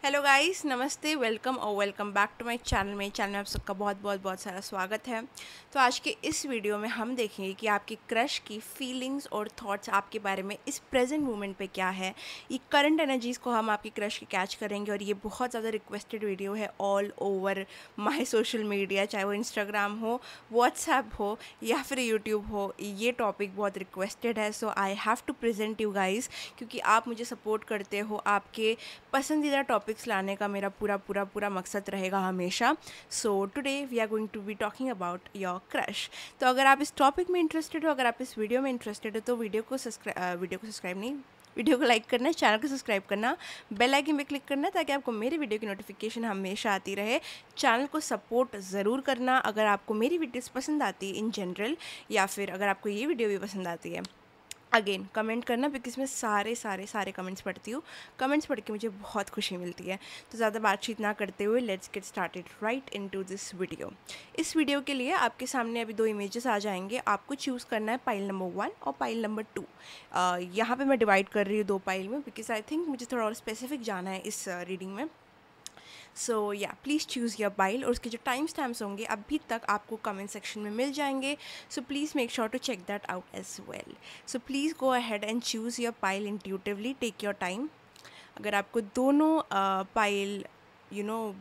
Hello guys, नमस्ते, welcome और welcome back to my channel. मेरे चैनल में आप सबका बहुत बहुत बहुत सारा स्वागत है। तो आज के इस वीडियो में हम देखेंगे कि आपकी क्रश की फीलिंग्स और थॉट्स आपके बारे में इस प्रेजेंट मोमेंट पे क्या है। ये करंट एनर्जीज़ को हम आपकी क्रश की कैच करेंगे और ये बहुत ज़्यादा रिक्वेस्टेड वीडियो है all over my social media, चाहे वो इंस्टाग्राम हो, व्हाट्सएप हो या फिर यूट्यूब हो। ये टॉपिक बहुत रिक्वेस्टेड है, so I have to present you guys, क्योंकि आप मुझे सपोर्ट करते हो। आपके पसंदीदा टॉपिक्स लाने का मेरा पूरा मकसद रहेगा हमेशा। So today we are going to be talking about your crush. तो अगर आप इस टॉपिक में इंटरेस्टेड हो, अगर आप इस वीडियो में इंटरेस्टेड हो, तो वीडियो को सब्सक्राइब नहीं, वीडियो को लाइक करना, चैनल को सब्सक्राइब करना, बेल आइकन पे क्लिक करना, ताकि आपको मेरी वीडियो की नोटिफिकेशन हमेशा आती रहे। चैनल को सपोर्ट ज़रूर करना अगर आपको मेरी वीडियोस पसंद आती है इन जनरल, या फिर अगर आपको ये वीडियो भी पसंद आती है। अगेन कमेंट करना, बिकॉज मैं सारे कमेंट्स पढ़ती हूँ। कमेंट्स पढ़ के मुझे बहुत खुशी मिलती है। तो ज़्यादा बातचीत ना करते हुए let's get started right into this video. इस वीडियो के लिए आपके सामने अभी 2 इमेजेस आ जाएंगे। आपको चूज़ करना है पाइल नंबर 1 और पाइल नंबर 2। यहाँ पे मैं डिवाइड कर रही हूँ 2 पाइल में, बिकॉज आई थिंक मुझे थोड़ा और स्पेसिफिक जाना है इस रीडिंग में। सो या प्लीज़ चूज़ योर पाइल, और उसके जो टाइम स्टैम्प्स होंगे अभी तक आपको कमेंट सेक्शन में मिल जाएंगे। So please make sure to check that out as well. So please go ahead and choose your pile intuitively, take your time. अगर आपको दोनों पाइल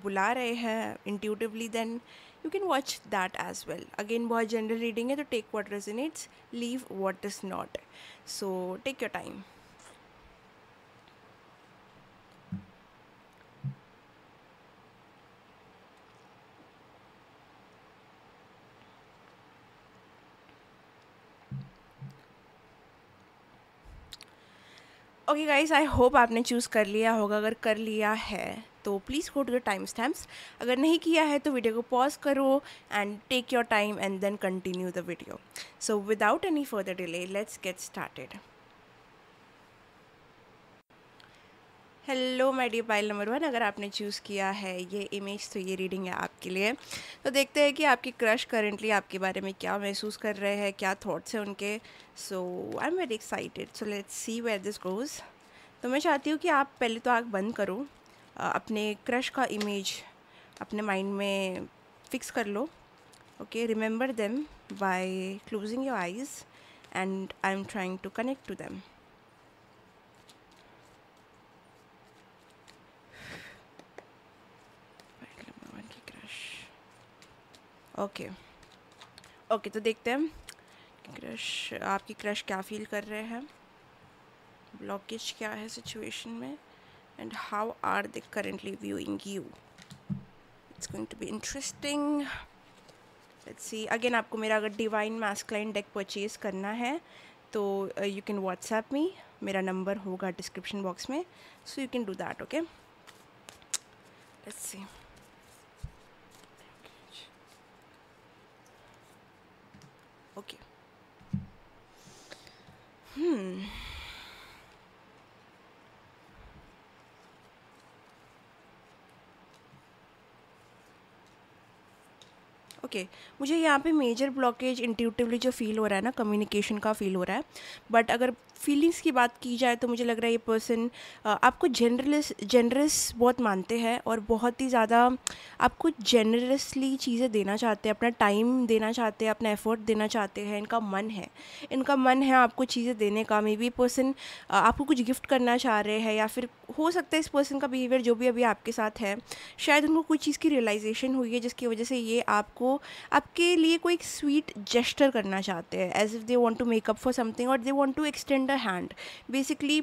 बुला रहे हैं intuitively, then you can watch that as well. Again बहुत general reading है, तो take what resonates, leave what is not. So take your time. Okay guys, I hope आपने चूज़ कर लिया होगा। अगर कर लिया है तो please go to the time stamps. अगर नहीं किया है तो वीडियो को पॉज करो and take your time and then continue the video. So without any further delay let's get started. Hello my dear pile number 1, अगर आपने चूज़ किया है ये इमेज तो ये रीडिंग है आपके लिए। तो देखते हैं कि आपकी क्रश करेंटली आपके बारे में क्या महसूस कर रहे हैं, क्या थॉट्स हैं उनके। So I am very excited, so let's see where this goes. तो मैं चाहती हूँ कि आप पहले तो आँख बंद करो, अपने क्रश का इमेज अपने माइंड में फिक्स कर लो। Okay, remember them by closing your eyes and I am trying to connect to them. Okay okay, तो देखते हैं क्रश, आपकी क्रश क्या फील कर रहे हैं, ब्लॉकेज क्या है सिचुएशन में, and how are they currently viewing you. It's going to be interesting. Let's see. Again आपको मेरा अगर डिवाइन मैस्कुलाइन डेक परचेज करना है तो यू कैन व्हाट्सएप मी, मेरा नंबर होगा डिस्क्रिप्शन बॉक्स में, so you can do that. Okay, let's see. Okay, okay मुझे यहाँ पे मेजर ब्लॉकेज इंट्यूटिवली जो फील हो रहा है ना, कम्युनिकेशन का फील हो रहा है। बट अगर फीलिंग्स की बात की जाए तो मुझे लग रहा है ये पर्सन आपको जेनरस बहुत मानते हैं और बहुत ही ज़्यादा आपको जेनरसली चीज़ें देना चाहते हैं, अपना टाइम देना चाहते हैं, अपना एफर्ट देना चाहते हैं। इनका मन है आपको चीज़ें देने का। मे बी पर्सन आपको कुछ गिफ्ट करना चाह रहे हैं, या फिर हो सकता है इस पर्सन का बिहेवियर जो भी अभी आपके साथ है, शायद उनको कुछ चीज़ की रियलाइजेशन हुई है जिसकी वजह से ये आपके लिए कोई एक स्वीट जेस्चर करना चाहते हैं, as if they want to make up for something और they want to extend a hand. Basically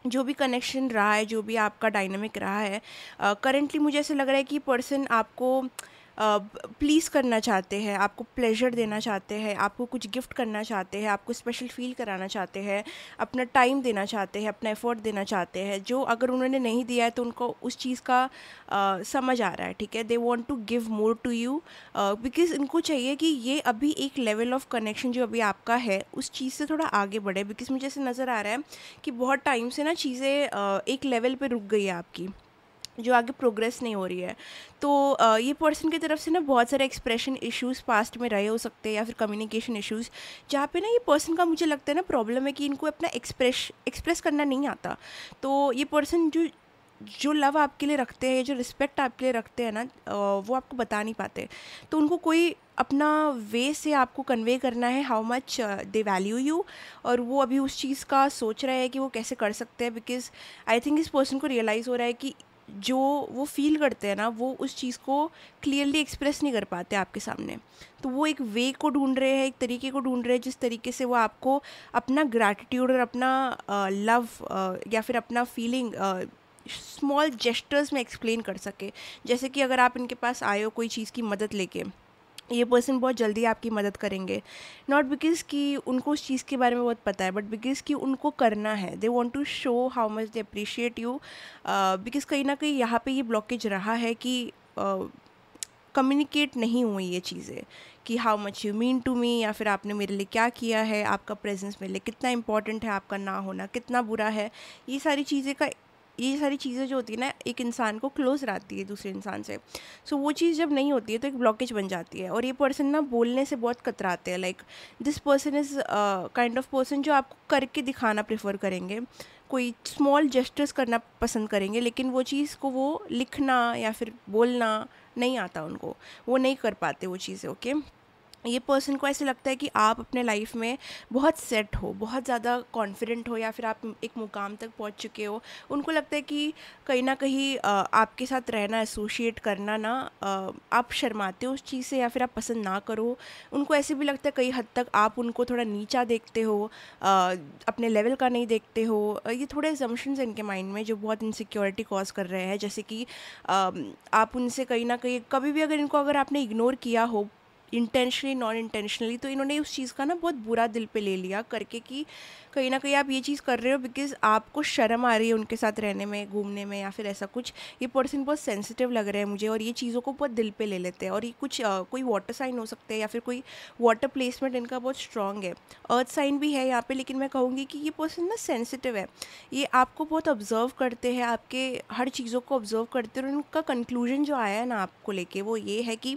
जो भी कनेक्शन रहा है, जो भी आपका डायनामिक रहा है, करेंटली मुझे ऐसे लग रहा है कि पर्सन आपको प्लीज़ करना चाहते हैं, आपको प्लेजर देना चाहते हैं, आपको कुछ गिफ्ट करना चाहते हैं, आपको स्पेशल फील कराना चाहते हैं, अपना टाइम देना चाहते हैं, अपना एफर्ट देना चाहते हैं, जो अगर उन्होंने नहीं दिया है तो उनको उस चीज़ का समझ आ रहा है। ठीक है, they want to give more to you, because इनको चाहिए कि ये अभी एक लेवल ऑफ कनेक्शन जो अभी आपका है उस चीज़ से थोड़ा आगे बढ़े। बिकॉज मुझे ऐसे नज़र आ रहा है कि बहुत टाइम से ना चीज़ें एक लेवल पे रुक गई है आपकी, जो आगे प्रोग्रेस नहीं हो रही है। तो ये पर्सन की तरफ से ना बहुत सारे एक्सप्रेशन इश्यूज़ पास्ट में रहे हो सकते हैं, या फिर कम्युनिकेशन इश्यूज़, जहाँ पे ना ये पर्सन का मुझे लगता है ना प्रॉब्लम है कि इनको अपना एक्सप्रेस करना नहीं आता। तो ये पर्सन जो जो लव आपके लिए रखते हैं, जो रिस्पेक्ट आपके लिए रखते हैं ना, वो आपको बता नहीं पाते। तो उनको कोई अपना वे से आपको कन्वे करना है how much they value you, और वो अभी उस चीज़ का सोच रहे हैं कि वो कैसे कर सकते हैं। बिकॉज आई थिंक इस पर्सन को रियलाइज़ हो रहा है कि जो वो फील करते हैं ना, वो उस चीज़ को क्लियरली एक्सप्रेस नहीं कर पाते आपके सामने। तो वो एक वे को ढूंढ रहे हैं, एक तरीके को ढूंढ रहे हैं जिस तरीके से वो आपको अपना ग्रैटिट्यूड और अपना लव या फिर अपना फीलिंग स्मॉल जेस्टर्स में एक्सप्लेन कर सके। जैसे कि अगर आप इनके पास आए हो कोई चीज़ की मदद लेके, ये पर्सन बहुत जल्दी आपकी मदद करेंगे, नॉट बिकॉज़ कि उनको उस चीज़ के बारे में बहुत पता है, बट बिकॉज़ कि उनको करना है। They want to show how much they appreciate you. Because कहीं ना कहीं यहाँ पे ये ब्लॉकेज रहा है कि कम्युनिकेट नहीं हुई ये चीज़ें, कि how much you mean to me, या फिर आपने मेरे लिए क्या किया है, आपका प्रेजेंस मेरे लिए कितना इंपॉर्टेंट है, आपका ना होना कितना बुरा है। ये सारी चीज़ें जो होती है ना, एक इंसान को क्लोज रहती है दूसरे इंसान से। सो वो चीज़ जब नहीं होती है तो एक ब्लॉकेज बन जाती है, और ये पर्सन ना बोलने से बहुत कतराते हैं। Like this person is kind of person जो आपको करके दिखाना प्रेफर करेंगे, कोई स्मॉल जेस्टर्स करना पसंद करेंगे, लेकिन वो चीज़ को वो लिखना या फिर बोलना नहीं आता उनको, वो नहीं कर पाते वो चीज़ें। ओके, ये पर्सन को ऐसे लगता है कि आप अपने लाइफ में बहुत सेट हो, बहुत ज़्यादा कॉन्फिडेंट हो, या फिर आप एक मुकाम तक पहुंच चुके हो। उनको लगता है कि कहीं ना कहीं आपके साथ रहना, एसोशिएट करना ना, आप शर्माते हो उस चीज़ से, या फिर आप पसंद ना करो। उनको ऐसे भी लगता है कई हद तक आप उनको थोड़ा नीचा देखते हो, अपने लेवल का नहीं देखते हो। ये थोड़े assumptions हैं इनके माइंड में जो बहुत इनसिक्योरिटी कॉज कर रहे हैं। जैसे कि आप उनसे कहीं ना कहीं कभी भी अगर आपने इग्नोर किया हो, इंटेंशनली नॉन इंटेंशनली, तो इन्होंने उस चीज़ का ना बहुत बुरा दिल पे ले लिया करके, कि कहीं ना कहीं आप ये चीज़ कर रहे हो बिकॉज आपको शर्म आ रही है उनके साथ रहने में, घूमने में, या फिर ऐसा कुछ। ये पर्सन बहुत सेंसिटिव लग रहे हैं मुझे, और ये चीज़ों को बहुत दिल पे ले लेते हैं। और ये कुछ कोई वाटर साइन हो सकते हैं, या फिर कोई वाटर प्लेसमेंट इनका बहुत स्ट्रांग है। अर्थ साइन भी है यहाँ पे, लेकिन मैं कहूँगी कि ये पर्सन ना सेंसिटिव है। ये आपको बहुत ऑब्जर्व करते हैं, आपके हर चीज़ों को ऑब्जर्व करते हैं, और उनका कंक्लूजन जो आया है ना आपको लेके, वो ये है कि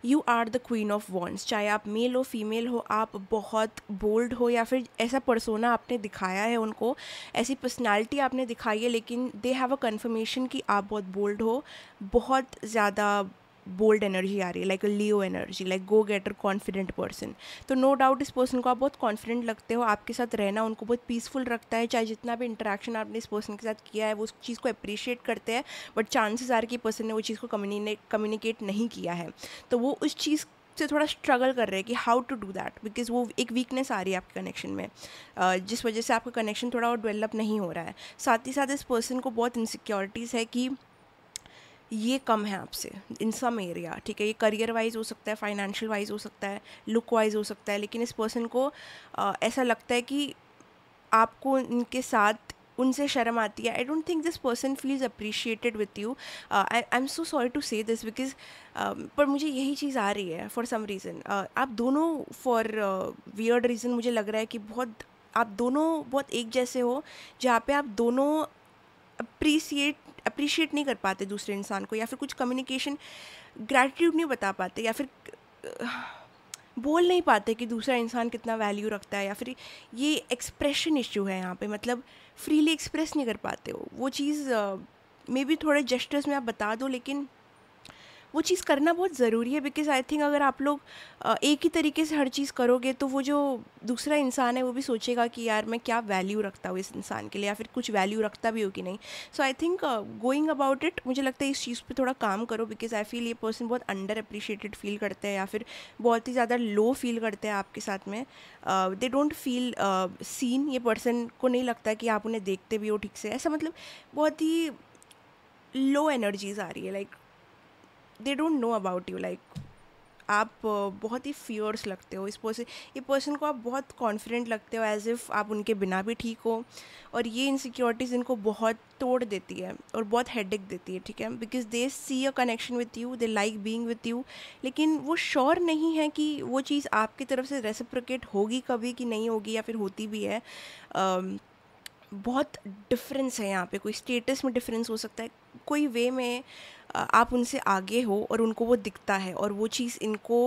you are the queen of wands. चाहे आप मेल हो फीमेल हो, आप बहुत बोल्ड हो, या फिर ऐसा पर्सोना आपने दिखाया है उनको, ऐसी पर्सनालिटी आपने दिखाई है, लेकिन दे हैव अ कन्फर्मेशन कि आप बहुत बोल्ड हो, बहुत ज़्यादा बोल्ड एनर्जी आ रही है, like a Leo energy, like go getter, confident person. तो नो डाउट इस पर्सन को आप बहुत कॉन्फिडेंट लगते हो, आपके साथ रहना उनको बहुत पीसफुल रखता है। चाहे जितना भी इंटरेक्शन आपने इस पर्सन के साथ किया है, वो उस चीज़ को अप्रिशिएट करते हैं, बट चांसेस आर कि पर्सन ने वो चीज़ को कम्युनिकेट नहीं किया है। तो वो उस चीज़ से थोड़ा स्ट्रगल कर रहे हैं कि how to do that, because वो एक वीकनेस आ रही है आपके कनेक्शन में, जिस वजह से आपका कनेक्शन थोड़ा और डेवलप नहीं हो रहा है। साथ ही साथ इस पर्सन को बहुत इनसिक्योरिटीज़ है कि ये कम है आपसे इन सम एरिया। ठीक है, ये करियर वाइज हो सकता है, फाइनेंशियल वाइज हो सकता है, लुक वाइज हो सकता है, लेकिन इस पर्सन को ऐसा लगता है कि आपको इनके साथ उनसे शर्म आती है। I don't think this person feels appreciated with you. I am so sorry to say this because पर मुझे यही चीज़ आ रही है फॉर सम रीज़न। आप दोनों फॉर वियर्ड रीज़न मुझे लग रहा है कि आप दोनों बहुत एक जैसे हो, जहाँ पे आप दोनों अप्रिशिएट नहीं कर पाते दूसरे इंसान को, या फिर कुछ कम्युनिकेशन ग्रैटिट्यूड नहीं बता पाते, या फिर बोल नहीं पाते कि दूसरा इंसान कितना वैल्यू रखता है, या फिर ये एक्सप्रेशन इश्यू है यहाँ पे। मतलब फ्रीली एक्सप्रेस नहीं कर पाते हो वो चीज़। मे बी थोड़े जेस्टर्स में आप बता दो, लेकिन वो चीज़ करना बहुत ज़रूरी है। बिकॉज आई थिंक अगर आप लोग एक ही तरीके से हर चीज़ करोगे, तो वो जो दूसरा इंसान है वो भी सोचेगा कि यार मैं क्या वैल्यू रखता हूँ इस इंसान के लिए, या फिर कुछ वैल्यू रखता भी हो कि नहीं। So I think going about it, मुझे लगता है इस चीज़ पे थोड़ा काम करो, बिकॉज आई फील ये पर्सन बहुत अंडर अप्रिशिएटेड फील करते हैं, या फिर बहुत ही ज़्यादा लो फील करते हैं आपके साथ में। They don't feel seen. ये पर्सन को नहीं लगता कि आप उन्हें देखते भी हो ठीक से, ऐसा मतलब बहुत ही लो एनर्जीज आ रही है। Like they don't know about you, like आप बहुत ही फियर्स लगते हो ये पर्सन को आप बहुत कॉन्फिडेंट लगते हो, एज इफ़ आप उनके बिना भी ठीक हो। और ये इनसिक्योरिटीज़ इनको बहुत तोड़ देती है और बहुत हेडेक देती है। ठीक है, because they see a connection with you, they like being with you, लेकिन वो श्योर नहीं है कि वो चीज़ आपकी तरफ से रेसिप्रोकेट होगी कभी कि नहीं होगी, या फिर होती भी है। बहुत डिफरेंस है यहाँ पे, कोई स्टेटस में डिफरेंस हो सकता है, कोई वे में आप उनसे आगे हो और उनको वो दिखता है, और वो चीज़ इनको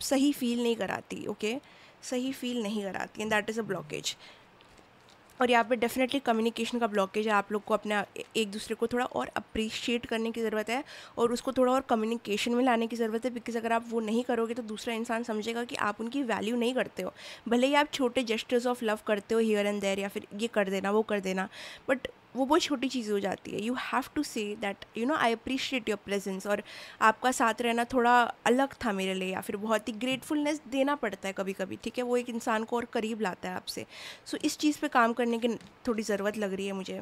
सही फील नहीं कराती। ओके, सही फील नहीं कराती, and that is a blockage. और यहाँ पे डेफिनेटली कम्युनिकेशन का ब्लॉकेज है। आप लोग को अपना एक दूसरे को थोड़ा और अप्रिशिएट करने की ज़रूरत है और उसको थोड़ा और कम्युनिकेशन में लाने की ज़रूरत है, बिकॉज अगर आप वो नहीं करोगे तो दूसरा इंसान समझेगा कि आप उनकी वैल्यू नहीं करते हो। भले ही आप छोटे जेस्टर्स ऑफ लव करते हो हियर एंड देयर, या फिर ये कर देना वो कर देना, बट वो बहुत छोटी चीज़ हो जाती है। You have to say that I appreciate your presence, और आपका साथ रहना थोड़ा अलग था मेरे लिए, या फिर बहुत ही ग्रेटफुलनेस देना पड़ता है कभी कभी, ठीक है। वो एक इंसान को और करीब लाता है आपसे। सो इस चीज़ पे काम करने की थोड़ी ज़रूरत लग रही है मुझे।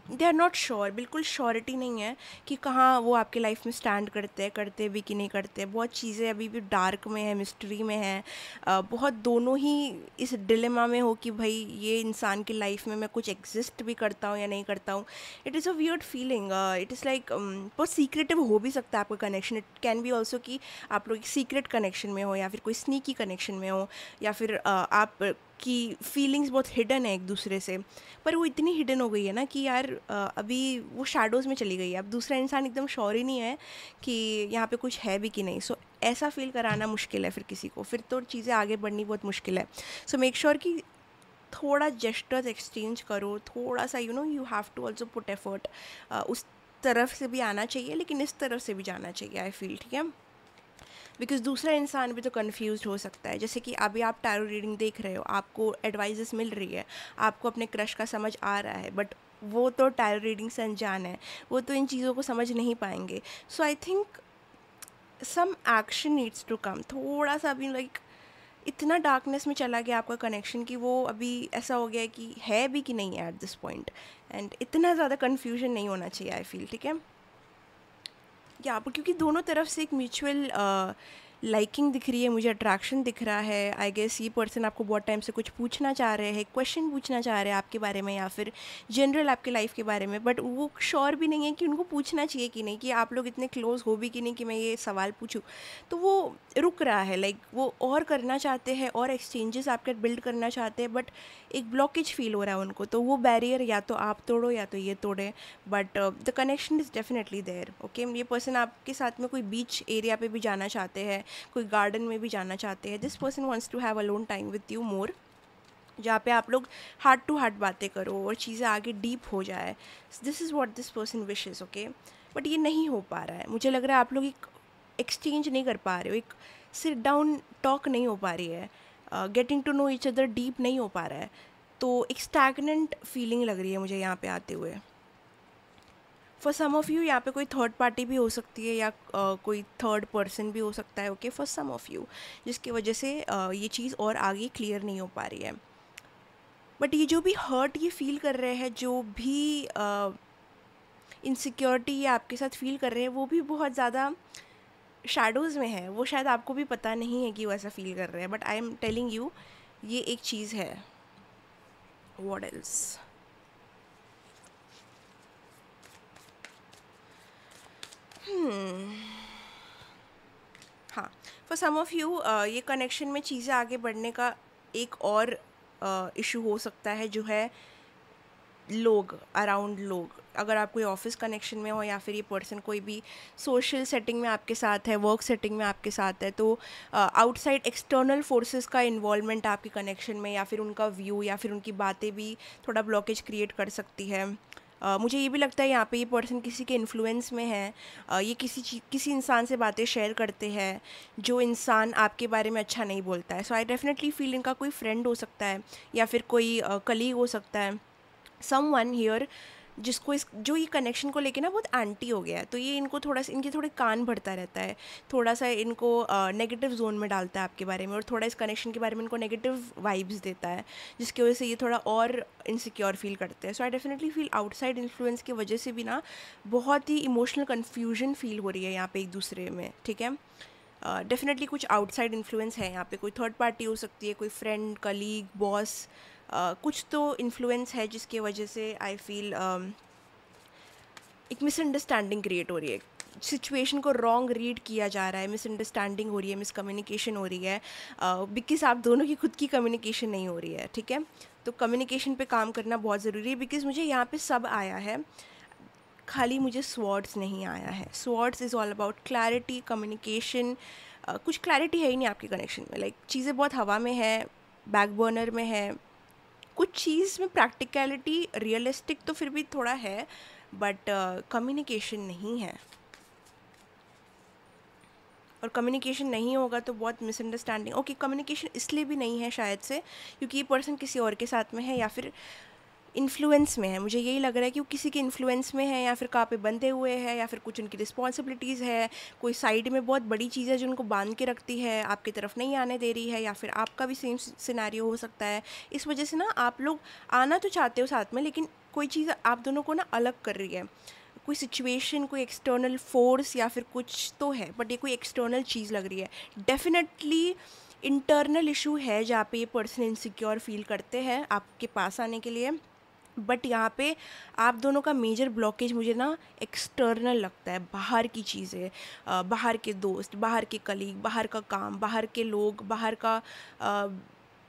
दे आर नॉट श्योर, बिल्कुल श्योरिटी नहीं है कि कहाँ वो आपके लाइफ में स्टैंड करते भी कि नहीं करते। बहुत चीज़ें अभी भी डार्क में है, मिस्ट्री में है। बहुत दोनों ही इस डिलेमा में हो कि भाई ये इंसान की लाइफ में मैं कुछ एग्जिस्ट भी करता हूँ या नहीं करता हूँ। It is a weird feeling. It is like बहुत सीक्रेटिव हो भी सकता है आपका connection. It can be also कि आप लोग एक सीक्रेट कनेक्शन में हो, या फिर कोई स्नीकी कनेक्शन में हो, या फिर आप की फीलिंग्स बहुत हिडन है एक दूसरे से। पर वो इतनी हिडन हो गई है ना कि यार अभी वो शैडोज़ में चली गई है। अब दूसरा इंसान एकदम श्योर ही नहीं है कि यहाँ पे कुछ है भी कि नहीं। सो ऐसा फील कराना मुश्किल है फिर किसी को, फिर तो चीज़ें आगे बढ़नी बहुत मुश्किल है। सो मेक श्योर कि थोड़ा जेस्टर्स एक्सचेंज करो, थोड़ा सा you have to also put effort. उस तरफ से भी आना चाहिए, लेकिन इस तरफ से भी जाना चाहिए, आई फील, ठीक है। बिकॉज दूसरा इंसान भी तो कन्फ्यूज हो सकता है। जैसे कि अभी आप टैरो रीडिंग देख रहे हो, आपको एडवाइजेस मिल रही है, आपको अपने क्रश का समझ आ रहा है, बट वो तो टैरो रीडिंग से अनजान है, वो तो इन चीज़ों को समझ नहीं पाएंगे। So I think some action needs to come. थोड़ा सा अभी लाइक इतना डार्कनेस में चला गया आपका कनेक्शन कि वो अभी ऐसा हो गया है कि है भी कि नहीं है एट दिस पॉइंट। एंड इतना ज़्यादा कन्फ्यूजन नहीं होना चाहिए, आई फील, ठीक है। या क्योंकि दोनों तरफ से एक म्यूचुअल लाइकिंग दिख रही है मुझे, अट्रैक्शन दिख रहा है। आई गेस ये पर्सन आपको बहुत टाइम से कुछ पूछना चाह रहे हैं, क्वेश्चन पूछना चाह रहे हैं आपके बारे में, या फिर जनरल आपके लाइफ के बारे में, बट वो श्योर भी नहीं है कि उनको पूछना चाहिए कि नहीं, कि आप लोग इतने क्लोज हो भी कि नहीं कि मैं ये सवाल पूछूं। तो वो रुक रहा है, लाइक वो और करना चाहते हैं और एक्सचेंजेस आपके बिल्ड करना चाहते हैं, बट एक ब्लॉकेज फील हो रहा है उनको। तो वो बैरियर या तो आप तोड़ो या तो ये तोड़े, but the connection is definitely there, okay. ये पर्सन आपके साथ में कोई बीच एरिया पे भी जाना चाहते हैं, कोई गार्डन में भी जाना चाहते हैं। This person wants to have alone time with you more, जहाँ पे आप लोग हार्ट टू हार्ट बातें करो और चीज़ें आगे डीप हो जाए। This is what this person wishes, okay. But ये नहीं हो पा रहा है। मुझे लग रहा है आप लोग एक एक्सचेंज नहीं कर पा रहे हो, एक सिट डाउन टॉक नहीं हो पा रही है, getting to know each other deep नहीं हो पा रहा है। तो एक स्टैगनेंट फीलिंग लग रही है मुझे यहाँ पे आते हुए। फॉर सम ऑफ़ यू यहाँ पे कोई थर्ड पार्टी भी हो सकती है, या कोई थर्ड पर्सन भी हो सकता है, okay, for some of you, जिसकी वजह से ये चीज़ और आगे क्लियर नहीं हो पा रही है। बट ये जो भी हर्ट ये फील कर रहे हैं, जो भी इनसिक्योरिटी ये आपके साथ फील कर रहे हैं, वो भी बहुत ज़्यादा शैडोज़ में है। वो शायद आपको भी पता नहीं है कि वो ऐसा फील कर रहे हैं, but I am telling you, ये एक चीज़ है। What else? हाँ, फॉर सम ऑफ़ यू ये कनेक्शन में चीज़ें आगे बढ़ने का एक और इशू हो सकता है, जो है लोग, अराउंड लोग। अगर आप कोई ऑफिस कनेक्शन में हो, या फिर ये पर्सन कोई भी सोशल सेटिंग में आपके साथ है, वर्क सेटिंग में आपके साथ है, तो आउटसाइड एक्सटर्नल फोर्सेस का इन्वॉल्वमेंट आपके कनेक्शन में, या फिर उनका व्यू, या फिर उनकी बातें भी थोड़ा ब्लॉकेज क्रिएट कर सकती है। मुझे ये भी लगता है यहाँ पे ये पर्सन किसी के इन्फ्लुएंस में है। ये किसी इंसान से बातें शेयर करते हैं, जो इंसान आपके बारे में अच्छा नहीं बोलता है। सो आई डेफिनेटली फील इनका कोई फ्रेंड हो सकता है, या फिर कोई कलीग हो सकता है, समवन हियर जिसको जो ये कनेक्शन को लेके ना बहुत एंटी हो गया है। तो ये इनको थोड़ा सा, इनके थोड़े कान भरता रहता है, थोड़ा सा इनको नेगेटिव जोन में डालता है आपके बारे में, और थोड़ा इस कनेक्शन के बारे में इनको नेगेटिव वाइब्स देता है, जिसकी वजह से ये थोड़ा और इनसिक्योर फील करते हैं। So I definitely feel outside influence की वजह से भी ना बहुत ही इमोशनल कन्फ्यूजन फील हो रही है यहाँ पे एक दूसरे में, ठीक है। डेफिनेटली कुछ आउटसाइड इन्फ्लुएंस है यहाँ पे, कोई थर्ड पार्टी हो सकती है, कोई फ्रेंड, कलीग, बॉस, कुछ तो इन्फ्लुएंस है जिसकी वजह से आई फील एक मिसअंडरस्टैंडिंग क्रिएट हो रही है, सिचुएशन को रॉन्ग रीड किया जा रहा है, मिसअंडरस्टैंडिंग हो रही है, मिसकम्युनिकेशन हो रही है, बिकॉज आप दोनों की खुद की कम्युनिकेशन नहीं हो रही है, ठीक है। तो कम्युनिकेशन पे काम करना बहुत ज़रूरी है, बिकॉज मुझे यहाँ पे सब आया है, खाली मुझे स्वॉर्ड्स नहीं आया है। Swords is all about clarity, communication. कुछ क्लैरिटी है ही नहीं आपके कनेक्शन में, लाइक चीज़ें बहुत हवा में है, बैक बर्नर में है, कुछ चीज़ में प्रैक्टिकलिटी रियलिस्टिक तो फिर भी थोड़ा है, बट कम्युनिकेशन नहीं है। और कम्युनिकेशन नहीं होगा तो बहुत मिसअंडरस्टैंडिंग। ओके, कम्युनिकेशन इसलिए भी नहीं है शायद से क्योंकि ये पर्सन किसी और के साथ में है या फिर इन्फ्लुएंस में है। मुझे यही लग रहा है कि वो किसी के इन्फ्लुएंस में है या फिर कहाँ पे बंधे हुए हैं या फिर कुछ उनकी रिस्पॉन्सिबिलिटीज़ है, कोई साइड में बहुत बड़ी चीज़ है जो उनको बांध के रखती है, आपकी तरफ नहीं आने दे रही है, या फिर आपका भी सेम सिनेरियो हो सकता है। इस वजह से ना आप लोग आना तो चाहते हो साथ में, लेकिन कोई चीज़ आप दोनों को ना अलग कर रही है। कोई सिचुएशन, कोई एक्सटर्नल फोर्स या फिर कुछ तो है, बट ये कोई एक्सटर्नल चीज़ लग रही है। डेफिनेटली इंटरनल इशू है जहाँ पे ये पर्सन इनसिक्योर फील करते हैं आपके पास आने के लिए। बट यहाँ पे आप दोनों का मेजर ब्लॉकेज मुझे ना एक्सटर्नल लगता है, बाहर की चीज़ें, बाहर के दोस्त, बाहर के कलीग, बाहर का काम, बाहर के लोग, बाहर का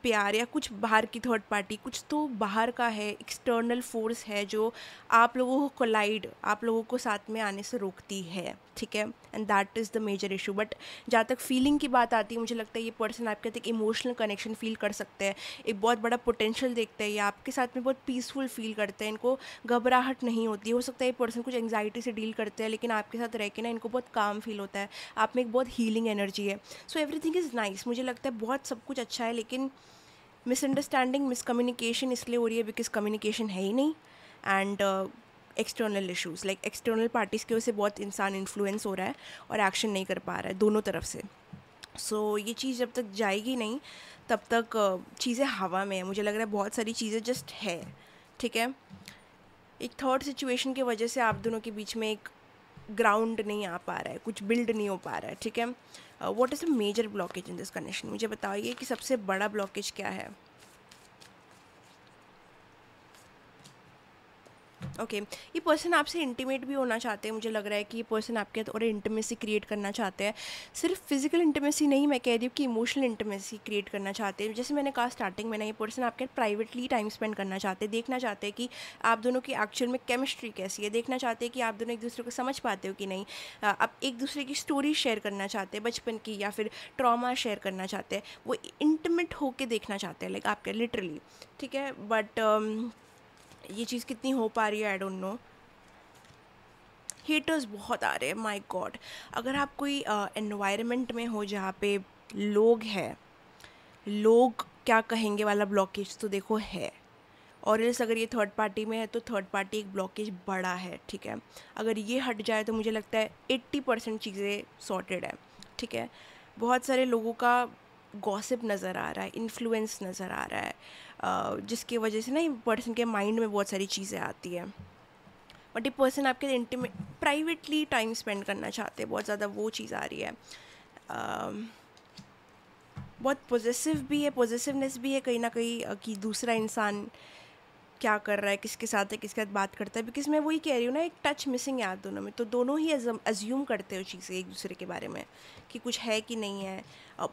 प्यार, या कुछ बाहर की थर्ड पार्टी, कुछ तो बाहर का है, एक्सटर्नल फोर्स है जो आप लोगों को कोलाइड, आप लोगों को साथ में आने से रोकती है, ठीक है। And that is the major issue. But जहाँ तक फीलिंग की बात आती है, मुझे लगता है ये पर्सन आपके साथ एक इमोशनल कनेक्शन फील कर सकते हैं, एक बहुत बड़ा पोटेंशियल देखते हैं, या आपके साथ में बहुत पीसफुल फील करते हैं, इनको घबराहट नहीं होती। हो सकता है ये पर्सन कुछ एंग्जाइटी से डील करते हैं, लेकिन आपके साथ रह के ना इनको बहुत काम फील होता है, आप में एक बहुत हीलिंग एनर्जी है। सो एवरीथिंग इज़ नाइस, मुझे लगता है बहुत सब कुछ अच्छा है, लेकिन मिसअंडरस्टैंडिंग, मिसकम्युनिकेशन इसलिए हो रही है बिकॉज कम्युनिकेशन है ही नहीं। And external issues, like external parties की वजह से बहुत इंसान इन्फ्लुएंस हो रहा है और एक्शन नहीं कर पा रहा है दोनों तरफ से। सो ये चीज़ जब तक जाएगी नहीं तब तक चीज़ें हवा में है। मुझे लग रहा है बहुत सारी चीज़ें जस्ट है, ठीक है। एक थर्ड सिचुएशन की वजह से आप दोनों के बीच में एक ग्राउंड नहीं आ पा रहा है, कुछ बिल्ड नहीं हो पा रहा है, ठीक है। What is the major blockage in this connection? मुझे बताइए कि सबसे बड़ा ब्लॉकेज क्या है। ओके, ये पर्सन आपसे इंटीमेट भी होना चाहते हैं। मुझे लग रहा है कि ये पर्सन आपके साथ और इंटीमेसी क्रिएट करना चाहते हैं। सिर्फ फिजिकल इंटीमेसी नहीं, मैं कह रही हूँ कि इमोशनल इंटीमेसी क्रिएट करना चाहते हैं। जैसे मैंने कहा स्टार्टिंग में ना, ये पर्सन आपके प्राइवेटली टाइम स्पेंड करना चाहते हैं, देखना चाहते हैं कि आप दोनों की एक्चुअल में केमिस्ट्री कैसी है, देखना चाहते हैं कि आप दोनों एक दूसरे को समझ पाते हो कि नहीं। आप एक दूसरे की स्टोरी शेयर करना चाहते हैं, बचपन की या फिर ट्रॉमा शेयर करना चाहते हैं। वो इंटीमेट होके देखना चाहते हैं, लाइक आपके लिटरली, ठीक है। बट ये चीज़ कितनी हो पा रही है आई डोंट नो। हेटर्स बहुत आ रहे हैं, माय गॉड। अगर आप कोई एनवायरनमेंट में हो जहाँ पे लोग हैं, लोग क्या कहेंगे वाला ब्लॉकेज तो देखो है। और इस अगर ये थर्ड पार्टी में है तो थर्ड पार्टी एक ब्लॉकेज बड़ा है, ठीक है। अगर ये हट जाए तो मुझे लगता है 80% चीज़ें सॉर्टेड है, ठीक है। बहुत सारे लोगों का गॉसिप नज़र आ रहा है, इन्फ्लुएंस नज़र आ रहा है, जिसकी वजह से ना ये पर्सन के माइंड में बहुत सारी चीज़ें आती हैं। बट ये पर्सन आपके इंटीमेट प्राइवेटली टाइम स्पेंड करना चाहते हैं, बहुत ज़्यादा वो चीज़ आ रही है। बहुत पॉजिटिव भी है, पॉजिटिवनेस भी है कहीं ना कहीं, कि दूसरा इंसान क्या कर रहा है, किसके साथ है, किसके साथ बात करता है। बिकॉज मैं वही कह रही हूँ ना, एक टच मिसिंग है आप दोनों में, तो दोनों ही अज्यूम करते हो चीज़ें एक दूसरे के बारे में कि कुछ है कि नहीं है।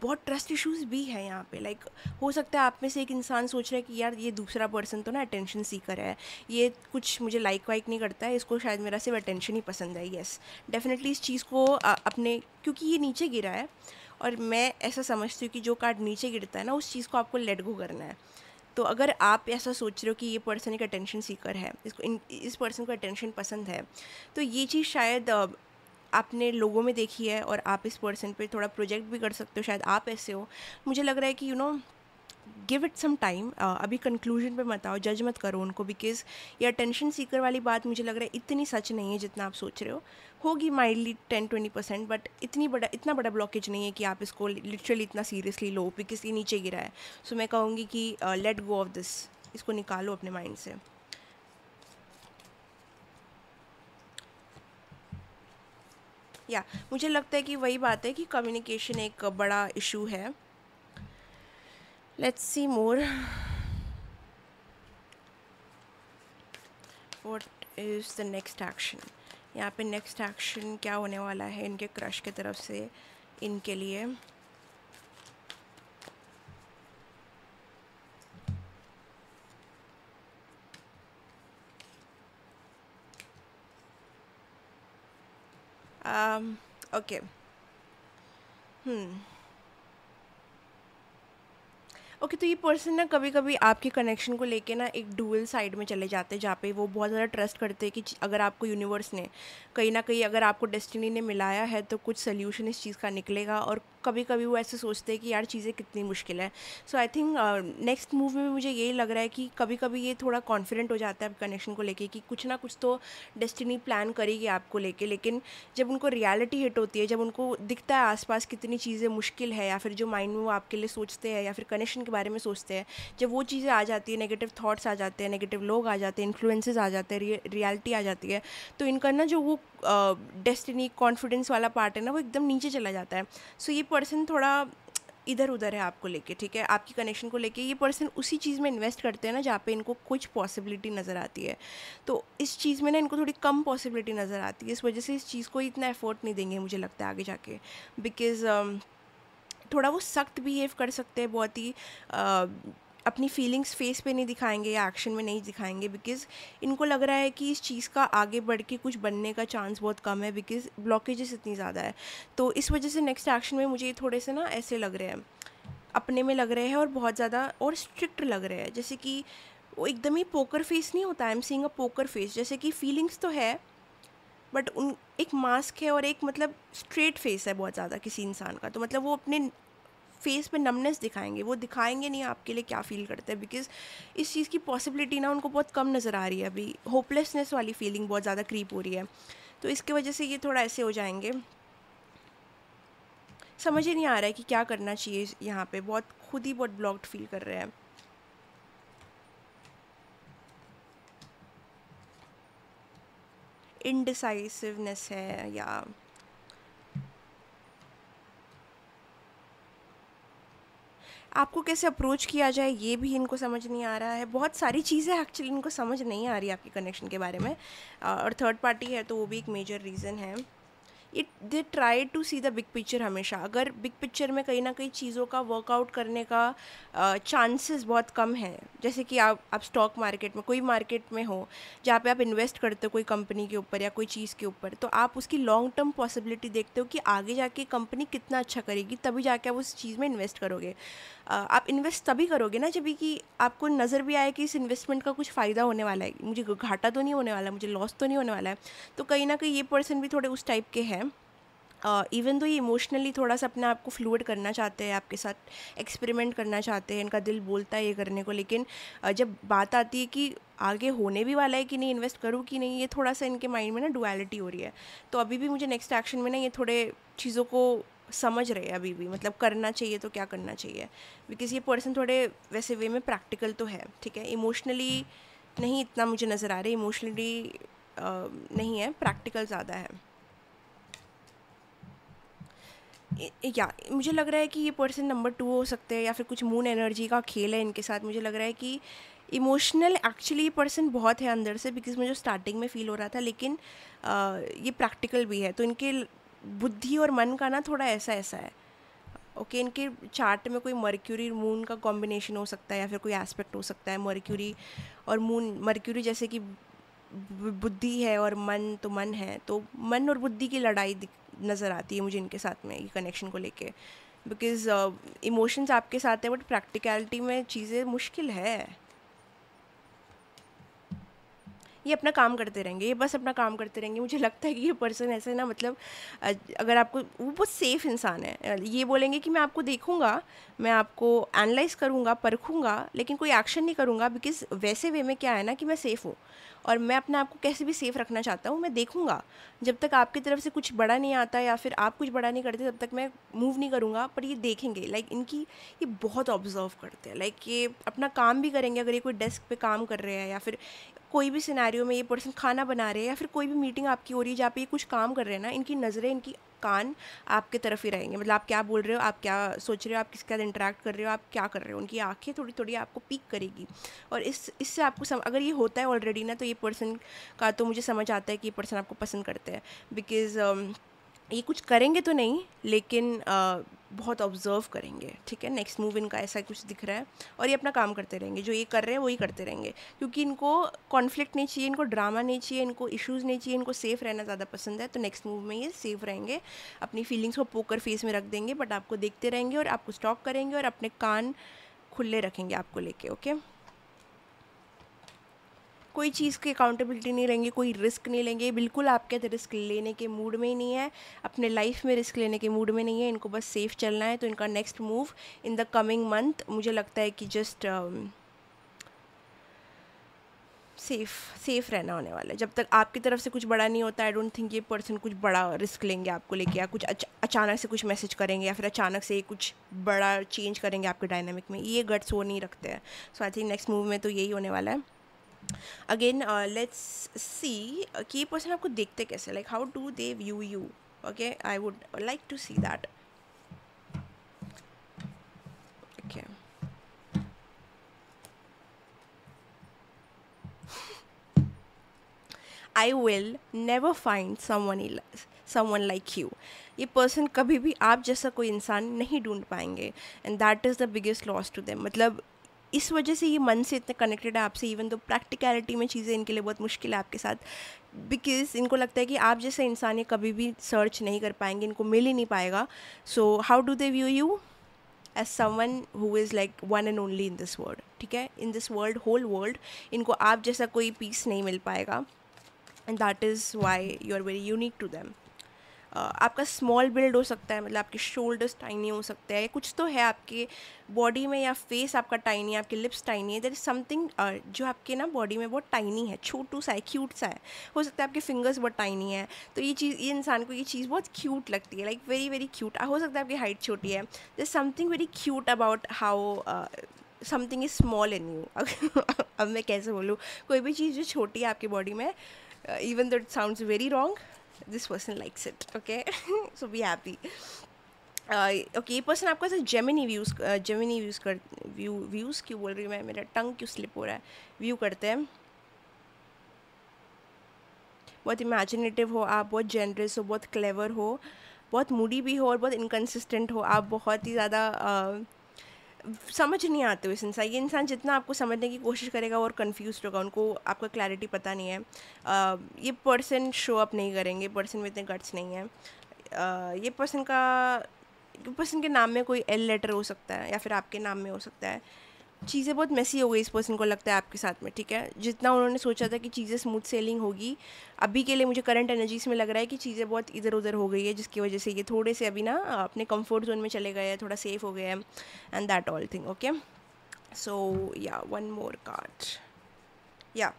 बहुत ट्रस्ट इश्यूज़ भी है यहाँ पे। लाइक हो सकता है आप में से एक इंसान सोच रहा है कि यार ये दूसरा पर्सन तो ना अटेंशन सीकर है, ये कुछ मुझे लाइक वाइक नहीं करता है, इसको शायद मेरा सिर्फ अटेंशन ही पसंद है। येस, डेफिनेटली इस चीज़ को अपने, क्योंकि ये नीचे गिरा है और मैं ऐसा समझती हूँ कि जो कार्ड नीचे गिरता है ना, उस चीज़ को आपको लेट गो करना है। तो अगर आप ऐसा सोच रहे हो कि ये पर्सन एक अटेंशन सीकर है, इस पर्सन को अटेंशन पसंद है, तो ये चीज़ शायद आपने लोगों में देखी है और आप इस पर्सन पे थोड़ा प्रोजेक्ट भी कर सकते हो। शायद आप ऐसे हो। मुझे लग रहा है कि गिव इट सम टाइम। अभी कंक्लूजन पे मत आओ, जज मत करो उनको, बिकॉज ये अटेंशन सीकर वाली बात मुझे लग रहा है इतनी सच नहीं है जितना आप सोच रहे हो। होगी माइल्डली 10-20%, बट इतना बड़ा ब्लॉकेज नहीं है कि आप इसको लिटरली इतना सीरियसली लो, बिकॉज ये नीचे गिरा है। सो मैं कहूँगी कि लेट गो ऑफ दिस, इसको निकालो अपने माइंड से। या मुझे लगता है कि वही बात है कि कम्युनिकेशन एक बड़ा इशू है। Let's see more, what is the next action. यहाँ पे नेक्स्ट एक्शन क्या होने वाला है इनके क्रश की तरफ से इनके लिए। ओके, ओके, तो ये पर्सन ना कभी कभी आपके कनेक्शन को लेके ना एक डुअल साइड में चले जाते हैं, जहाँ पे वो बहुत ज़्यादा ट्रस्ट करते हैं कि अगर आपको यूनिवर्स ने कहीं ना कहीं, अगर आपको डेस्टिनी ने मिलाया है तो कुछ सोल्यूशन इस चीज़ का निकलेगा। और कभी कभी वो ऐसे सोचते हैं कि यार चीज़ें कितनी मुश्किल है। So I think next move में मुझे यही लग रहा है कि कभी कभी ये थोड़ा कॉन्फिडेंट हो जाता है कनेक्शन को लेके कि कुछ ना कुछ तो डेस्टिनी प्लान करेगी आपको लेके। लेकिन जब उनको रियलिटी हिट होती है, जब उनको दिखता है आसपास कितनी चीज़ें मुश्किल है, या फिर जो माइंड में वो आपके लिए सोचते हैं या फिर कनेक्शन के बारे में सोचते हैं, जब वो चीज़ें आ जाती है, नेगेटिव थॉट्स आ जाते हैं, नेगेटिव लोग आ जाते हैं, इन्फ्लुएंसेस आ जाते हैं, रियलिटी आ जाती है, तो इनका ना जो वो डेस्टिनी कॉन्फिडेंस वाला पार्ट है ना, वो एकदम नीचे चला जाता है। सो ये पर्सन थोड़ा इधर उधर है आपको लेके, ठीक है, आपकी कनेक्शन को लेके। ये पर्सन उसी चीज़ में इन्वेस्ट करते हैं ना जहाँ पे इनको कुछ पॉसिबिलिटी नज़र आती है। तो इस चीज़ में ना इनको थोड़ी कम पॉसिबिलिटी नज़र आती है, इस वजह से इस चीज़ को इतना एफर्ट नहीं देंगे मुझे लगता है आगे जाके। बिकॉज़ थोड़ा वो सख्त बिहेव कर सकते हैं बहुत ही, अपनी फीलिंग्स फेस पे नहीं दिखाएंगे या एक्शन में नहीं दिखाएंगे, बिकॉज़ इनको लग रहा है कि इस चीज़ का आगे बढ़ के कुछ बनने का चांस बहुत कम है, बिकॉज़ ब्लॉकेजेस इतनी ज़्यादा है। तो इस वजह से नेक्स्ट एक्शन में मुझे ये थोड़े से ना ऐसे लग रहे हैं, अपने में लग रहे हैं और बहुत ज़्यादा और स्ट्रिक्ट लग रहे हैं। जैसे कि वो एकदम ही पोकर फेस नहीं होता, I am seeing a poker face, जैसे कि फीलिंग्स तो है बट उन एक मास्क है और एक मतलब स्ट्रेट फेस है बहुत ज़्यादा किसी इंसान का। तो मतलब वो अपने फेस पे नमनेस दिखाएंगे, वो दिखाएंगे नहीं आपके लिए क्या फ़ील करते हैं, बिकॉज़ इस चीज़ की पॉसिबिलिटी ना उनको बहुत कम नज़र आ रही है अभी। होपलेसनेस वाली फीलिंग बहुत ज़्यादा क्रीप हो रही है, तो इसकी वजह से ये थोड़ा ऐसे हो जाएंगे। समझ ही नहीं आ रहा है कि क्या करना चाहिए यहाँ पे, बहुत खुद ही बहुत ब्लॉक्ड फील कर रहे हैं। इनडिसाइसिवनेस है, या आपको कैसे अप्रोच किया जाए ये भी इनको समझ नहीं आ रहा है। बहुत सारी चीज़ें एक्चुअली इनको समझ नहीं आ रही आपके कनेक्शन के बारे में, और थर्ड पार्टी है तो वो भी एक मेजर रीज़न है। It they try to see the big picture हमेशा। अगर बिग पिक्चर में कहीं ना कहीं चीज़ों का वर्कआउट करने का चांसेस बहुत कम है, जैसे कि आप स्टॉक मार्केट में, कोई मार्केट में हो जहाँ पे आप इन्वेस्ट करते हो कोई कंपनी के ऊपर या कोई चीज़ के ऊपर, तो आप उसकी लॉन्ग टर्म पॉसिबिलिटी देखते हो कि आगे जाके कंपनी कितना अच्छा करेगी, तभी जाके आप उस चीज़ में इन्वेस्ट करोगे। आप इन्वेस्ट तभी करोगे ना जब कि आपको नज़र भी आए कि इस इन्वेस्टमेंट का कुछ फ़ायदा होने वाला है, मुझे घाटा तो नहीं होने वाला, मुझे लॉस तो नहीं होने वाला है। तो कहीं ना कहीं ये पर्सन भी थोड़े उस टाइप के हैं। इवन तो ये इमोशनली थोड़ा सा अपने आप को फ्लूइड करना चाहते हैं, आपके साथ एक्सपेरिमेंट करना चाहते हैं, इनका दिल बोलता है ये करने को, लेकिन जब बात आती है कि आगे होने भी वाला है कि नहीं, इन्वेस्ट करूँ कि नहीं, ये थोड़ा सा इनके माइंड में ना डुअलिटी हो रही है। तो अभी भी मुझे नेक्स्ट एक्शन में ना ये थोड़े चीज़ों को समझ रहे हैं अभी भी, मतलब करना चाहिए तो क्या करना चाहिए, बिकॉज़ ये पर्सन थोड़े वैसे वे में प्रैक्टिकल तो है, ठीक है, इमोशनली नहीं इतना मुझे नज़र आ रहा है, इमोशनली नहीं है, प्रैक्टिकल ज़्यादा है। या मुझे लग रहा है कि ये पर्सन नंबर 2 हो सकते हैं, या फिर कुछ मून एनर्जी का खेल है इनके साथ। मुझे लग रहा है कि इमोशनल एक्चुअली ये पर्सन बहुत है अंदर से, बिकॉज मुझे स्टार्टिंग में फ़ील हो रहा था, लेकिन ये प्रैक्टिकल भी है। तो इनके बुद्धि और मन का ना थोड़ा ऐसा ऐसा है। ओके, इनके चार्ट में कोई मर्क्यूरी मून का कॉम्बिनेशन हो सकता है, या फिर कोई एस्पेक्ट हो सकता है मर्क्यूरी और मून। मर्क्यूरी जैसे कि बुद्धि है और मन, तो मन है, तो मन और बुद्धि की लड़ाई नज़र आती है मुझे इनके साथ में ये कनेक्शन को लेके, बिकॉज़ इमोशंस आपके साथ है बट प्रैक्टिकलिटी में चीज़ें मुश्किल है। ये अपना काम करते रहेंगे, ये बस अपना काम करते रहेंगे। मुझे लगता है कि ये पर्सन ऐसे ना, मतलब अगर आपको, वो बहुत सेफ इंसान है, ये बोलेंगे कि मैं आपको देखूंगा, मैं आपको एनालाइज करूंगा, परखूंगा, लेकिन कोई एक्शन नहीं करूंगा, बिकॉज वैसे वे में क्या है ना कि मैं सेफ़ हूँ और मैं अपने आप को कैसे भी सेफ़ रखना चाहता हूँ। मैं देखूंगा, जब तक आपकी तरफ से कुछ बड़ा नहीं आता या फिर आप कुछ बड़ा नहीं करते, तब तक मैं मूव नहीं करूँगा। पर ये देखेंगे, लाइक इनकी ये बहुत ऑब्जर्व करते हैं, लाइक ये अपना काम भी करेंगे। अगर ये कोई डेस्क पे काम कर रहे हैं या फिर कोई भी सिनेरियो में ये पर्सन खाना बना रहे हैं या फिर कोई भी मीटिंग आपकी हो रही है जहाँ पे ये कुछ काम कर रहे हैं ना, इनकी नज़रें, इनकी कान आपके तरफ ही रहेंगे। मतलब आप क्या बोल रहे हो, आप क्या सोच रहे हो, आप किसके साथ इंटरेक्ट कर रहे हो, आप क्या कर रहे हो, उनकी आंखें थोड़ी थोड़ी आपको पीक करेगी। और इससे आपको अगर ये होता है ऑलरेडी ना, तो ये पर्सन का तो मुझे समझ आता है कि ये पर्सन आपको पसंद करते हैं, बिकॉज़ ये कुछ करेंगे तो नहीं, लेकिन बहुत ऑब्जर्व करेंगे, ठीक है। नेक्स्ट मूव इनका ऐसा कुछ दिख रहा है, और ये अपना काम करते रहेंगे, जो ये कर रहे हैं वही करते रहेंगे, क्योंकि इनको कॉन्फ्लिक्ट नहीं चाहिए, इनको ड्रामा नहीं चाहिए, इनको इश्यूज़ नहीं चाहिए, इनको सेफ़ रहना ज़्यादा पसंद है। तो नेक्स्ट मूव में ये सेफ़ रहेंगे, अपनी फीलिंग्स को पोकर फेस में रख देंगे, बट आपको देखते रहेंगे और आपको स्टॉक करेंगे और अपने कान खुले रखेंगे आपको लेके, ओके। कोई चीज़ की अकाउंटेबिलिटी नहीं लेंगे, कोई रिस्क नहीं लेंगे, बिल्कुल आपके रिस्क लेने के मूड में ही नहीं है, अपने लाइफ में रिस्क लेने के मूड में नहीं है, इनको बस सेफ चलना है। तो इनका next move in the coming month मुझे लगता है कि जस्ट सेफ रहना होने वाला है। जब तक आपकी तरफ से कुछ बड़ा नहीं होता, आई डोंट थिंक ये पर्सन कुछ बड़ा रिस्क लेंगे आपको लेके, या कुछ अचानक से कुछ मैसेज करेंगे, या फिर अचानक से कुछ बड़ा चेंज करेंगे आपके डायनामिक में। ये गट्स वो नहीं रखते हैं। So I think next move में तो यही होने वाला है। अगेन लेट्स सी कि ये पर्सन आपको देखते कैसे, like how do they view you, okay. I would like to see that, okay. I will never find someone like you. ये पर्सन कभी भी आप जैसा कोई इंसान नहीं ढूंढ पाएंगे, and that is the biggest loss to them. मतलब इस वजह से ये मन से इतने कनेक्टेड है आपसे, इवन तो प्रैक्टिकलिटी में चीज़ें इनके लिए बहुत मुश्किल है आपके साथ, बिकॉज इनको लगता है कि आप जैसे इंसान ये कभी भी सर्च नहीं कर पाएंगे, इनको मिल ही नहीं पाएगा। So how do they view you? As someone who is like one and only in this world, ठीक है। In this world, whole world, इनको आप जैसा कोई पीस नहीं मिल पाएगा, and that is why you are very unique to them. आपका स्मॉल बिल्ड हो सकता है, मतलब आपके शोल्डर्स टाइनी हो सकते हैं, कुछ तो है आपके बॉडी में, या फेस आपका टाइनी है, आपके लिप्स टाइनी है, देयर इज समथिंग जो आपके ना बॉडी में बहुत टाइनी है, छोटू सा है, क्यूट सा है। हो सकता है आपके फिंगर्स बहुत टाइनी है, तो ये चीज़, ये इंसान को ये चीज़ बहुत क्यूट लगती है, लाइक वेरी वेरी क्यूट। हो सकता है आपकी हाइट छोटी है, there is something very cute about how something is small in you. अब मैं कैसे बोलूँ, कोई भी चीज़ जो छोटी है आपकी बॉडी में, even though it sounds very wrong, this person likes it, okay? So be happy. Okay, ये पर्सन आपका ऐसा जेमिनी व्यूज़ क्यों बोल रही हूँ मैं, मेरा टंग क्यों स्लिप हो रहा है, व्यू करते हैं। बहुत इमेजिनेटिव हो आप, बहुत जेनरस हो, बहुत क्लेवर हो, बहुत मूडी भी हो, और बहुत इनकन्सिस्टेंट हो आप, बहुत ही ज़्यादा समझ नहीं आते हो इस इंसान। ये इंसान जितना आपको समझने की कोशिश करेगा और कंफ्यूज होगा, उनको आपका क्लैरिटी पता नहीं है। ये पर्सन शो अप नहीं करेंगे, पर्सन में इतने गट्स नहीं है। ये पर्सन के नाम में कोई एल लेटर हो सकता है, या फिर आपके नाम में हो सकता है। चीज़ें बहुत मेसी हो गई इस पर्सन को लगता है आपके साथ में, ठीक है। जितना उन्होंने सोचा था कि चीज़ें स्मूथ सेलिंग होगी, अभी के लिए मुझे करंट एनर्जीज में लग रहा है कि चीज़ें बहुत इधर उधर हो गई है, जिसकी वजह से ये थोड़े से अभी ना अपने कंफर्ट जोन में चले गए हैं, थोड़ा सेफ हो गए हैं, and that all thing, okay. So yeah one more card, yeah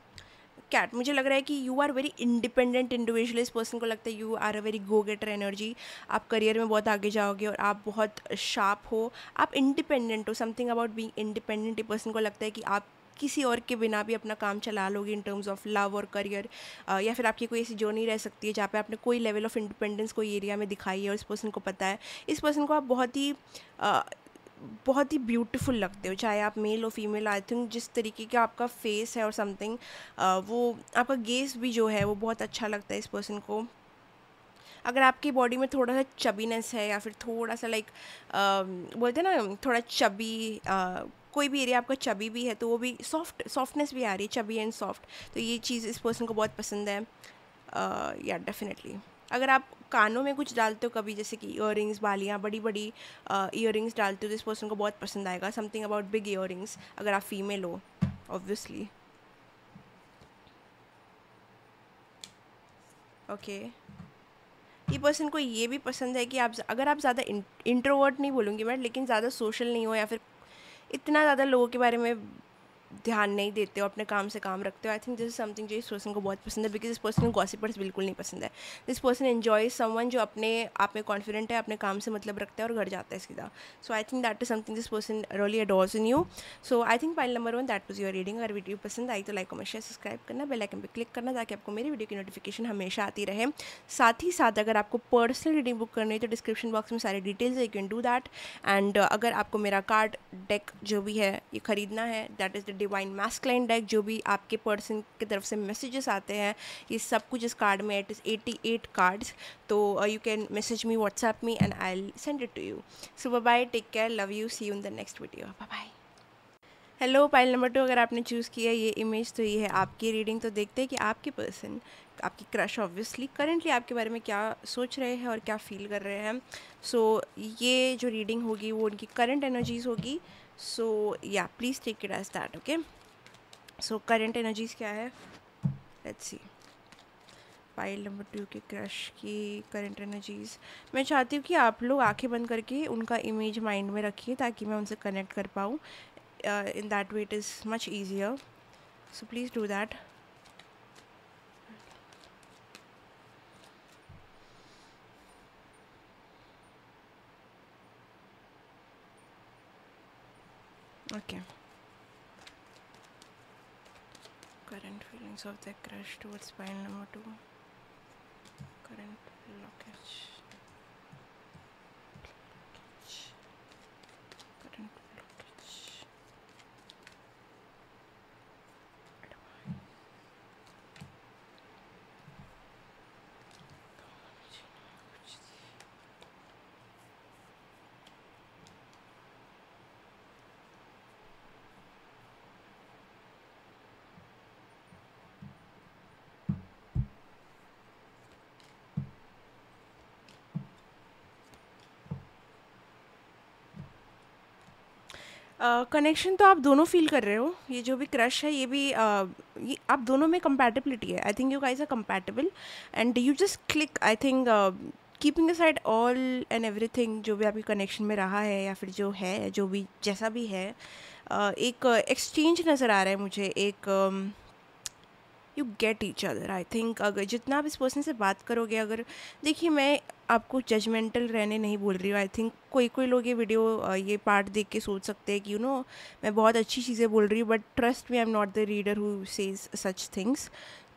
cat. मुझे लग रहा है कि you are very independent individual. इस पर्सन को लगता है you are a very go getter energy. आप करियर में बहुत आगे जाओगे, और आप बहुत शार्प हो, आप इंडिपेंडेंट हो, समथिंग अबाउट बीइंग इंडिपेंडेंट। ये पर्सन को लगता है कि आप किसी और के बिना भी अपना काम चला लोगे इन टर्म्स ऑफ लव और करियर, या फिर आपकी कोई ऐसी जर्नी रह सकती है जहाँ पे आपने कोई लेवल ऑफ इंडिपेंडेंस कोई एरिया में दिखाई है, और इस पर्सन को पता है। इस पर्सन को आप बहुत ही ब्यूटीफुल लगते हो, चाहे आप मेल हो फीमेल। आई थिंक जिस तरीके का आपका फेस है और समथिंग, वो आपका गेस भी जो है वो बहुत अच्छा लगता है इस पर्सन को। अगर आपकी बॉडी में थोड़ा सा चबीनेस है, या फिर थोड़ा सा लाइक बोलते हैं ना थोड़ा चबी, कोई भी एरिया आपका चबी भी है, तो वो भी सॉफ्टनेस भी आ रही है, चबी एंड सॉफ्ट। तो ये चीज़ इस पर्सन को बहुत पसंद है, या डेफिनेटली। अगर आप कानों में कुछ डालते हो कभी, जैसे कि ईयरिंग्स, बालियाँ, बड़ी बड़ी ईयरिंग्स डालते हो, तो इस पर्सन को बहुत पसंद आएगा। समथिंग अबाउट बिग ईयरिंग्स, अगर आप फीमेल हो ऑब्वियसली, ओके। ये पर्सन को ये भी पसंद है कि अगर आप ज़्यादा इंट्रोवर्ट नहीं बोलूँगी मैं, लेकिन ज़्यादा सोशल नहीं हो, या फिर इतना ज़्यादा लोगों के बारे में ध्यान नहीं देते हो, अपने काम से काम रखते हो। आई थिंक दिस इज समथिंग जो इस पर्सन को बहुत पसंद है, बिकॉज इस पर्सन को गॉसिपर्स बिल्कुल नहीं पसंद है। दिस पर्सन एन्जॉय समवन जो अपने आप में कॉन्फिडेंट है, अपने काम से मतलब रखता है और घर जाता है सीधा। So I think that is something this person really adores in you. So I think pile number 1 that was your reading. अगर वीडियो पसंद आई तो लाइक कमेंट शेयर सब्सक्राइब करना, बेल आइकन पर क्लिक करना, ताकि आपको मेरी वीडियो की नोटिफिकेशन हमेशा आती रहे। साथ ही साथ अगर आपको पर्सनल रीडिंग बुक करनी है तो डिस्क्रिप्शन बॉक्स में सारी डिटेल्स है, you can do that. And अगर आपको मेरा कार्ड डेक जो भी है ये ख़रीदना है, that is the divine masculine deck, जो भी आपके पर्सन की तरफ से मैसेजेस आते हैं, ये सब कुछ इस कार्ड में, इट इज़ 88 कार्ड्स। तो you can message me, WhatsApp me, and I will send it to you. So bye bye, take care, love you, see you in the next video, bye bye. Hello pile number 2, अगर आपने choose किया ये image तो ये है आपकी reading. तो देखते हैं कि आपके पर्सन, आपकी क्रश ऑब्वियसली, करेंटली आपके बारे में क्या सोच रहे हैं और क्या फील कर रहे हैं। सो ये जो रीडिंग होगी वो उनकी करंट एनर्जीज़ होगी सो या please take it as that, okay. So current energies क्या है, लेट्स सी। पाइल नंबर 2 के क्रश की करंट एनर्जीज। मैं चाहती हूँ कि आप लोग आंखें बंद करके उनका इमेज माइंड में रखिए ताकि मैं उनसे कनेक्ट कर पाऊँ। In that way it is much easier, so please do that. Okay, current feelings of the crush towards pile number 2, current blockage, current blockage. Connection तो आप दोनों फील कर रहे हो, ये जो भी क्रश है ये भी ये आप दोनों में कंपैटिबिलिटी है। I think you guys are compatible and you just click. I think keeping aside all and everything जो भी आपके कनेक्शन में रहा है या फिर जो है, जो भी जैसा भी है, एक एक्सचेंज नज़र आ रहा है मुझे। एक you get each other. I think अगर जितना आप इस पर्सन से बात करोगे, अगर देखिए मैं आपको जजमेंटल रहने नहीं बोल रही हूँ। आई थिंक कोई कोई लोग ये वीडियो ये पार्ट देख के सोच सकते हैं कि यू नो मैं बहुत अच्छी चीज़ें बोल रही हूँ, but trust me I am not the reader who says such things.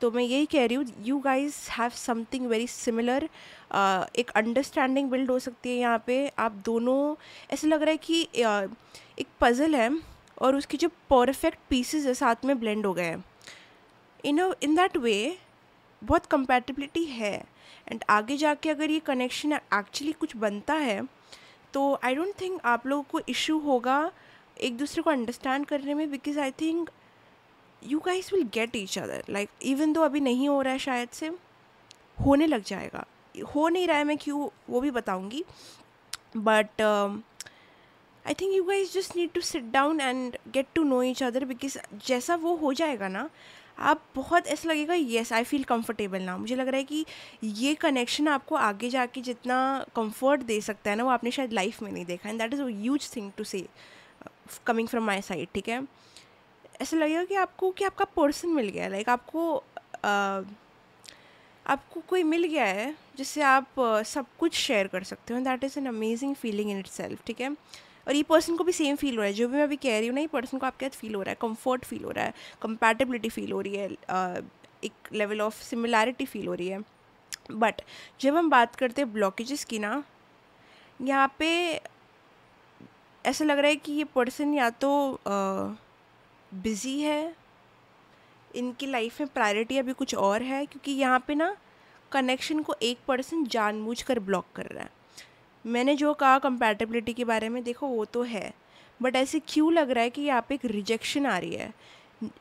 तो मैं यही कह रही हूँ, you guys have something very similar. एक अंडरस्टैंडिंग बिल्ड हो सकती है यहाँ पे। आप दोनों, ऐसा लग रहा है कि एक पज़ल है और उसके जो परफेक्ट पीसेस है साथ में ब्लेंड हो गए हैं। इन दैट वे बहुत कंपैटिबिलिटी है। एंड आगे जाके अगर ये कनेक्शन एक्चुअली कुछ बनता है तो आई डोंट थिंक आप लोगों को इशू होगा एक दूसरे को अंडरस्टैंड करने में, because I think you guys will get each other. Like even though अभी नहीं हो रहा है, शायद से होने लग जाएगा। हो नहीं रहा है, मैं क्यों वो भी बताऊँगी, but I think you guys just need to sit down and get to know each other, because जैसा वो हो जाएगा ना, आप बहुत ऐसा लगेगा येस आई फील कंफर्टेबल ना। मुझे लग रहा है कि ये कनेक्शन आपको आगे जाके जितना कंफर्ट दे सकता है ना, वो आपने शायद लाइफ में नहीं देखा। And that is a huge thing to say coming from my side, ठीक है। ऐसा लगेगा कि आपको कि आपका पर्सन मिल गया, लाइक आपको कोई मिल गया है जिससे आप सब कुछ शेयर कर सकते हो। That is an amazing feeling in it self, ठीक है। और ये पर्सन को भी सेम फील हो रहा है, जो भी मैं अभी कह रही हूँ ना, ये पर्सन को आपके साथ फील हो रहा है, कंफर्ट फील हो रहा है, कंपैटिबिलिटी फील हो रही है, एक लेवल ऑफ सिमिलैरिटी फील हो रही है। बट जब हम बात करते हैं ब्लॉकेजेस की ना, यहाँ पे ऐसा लग रहा है कि ये पर्सन या तो बिज़ी है, इनकी लाइफ में प्रायोरिटी अभी कुछ और है, क्योंकि यहाँ पे ना कनेक्शन को एक पर्सन जानबूझकर ब्लॉक कर रहा है। मैंने जो कहा कंपैटिबिलिटी के बारे में, देखो वो तो है, बट ऐसे क्यों लग रहा है कि यहाँ पे एक रिजेक्शन आ रही है।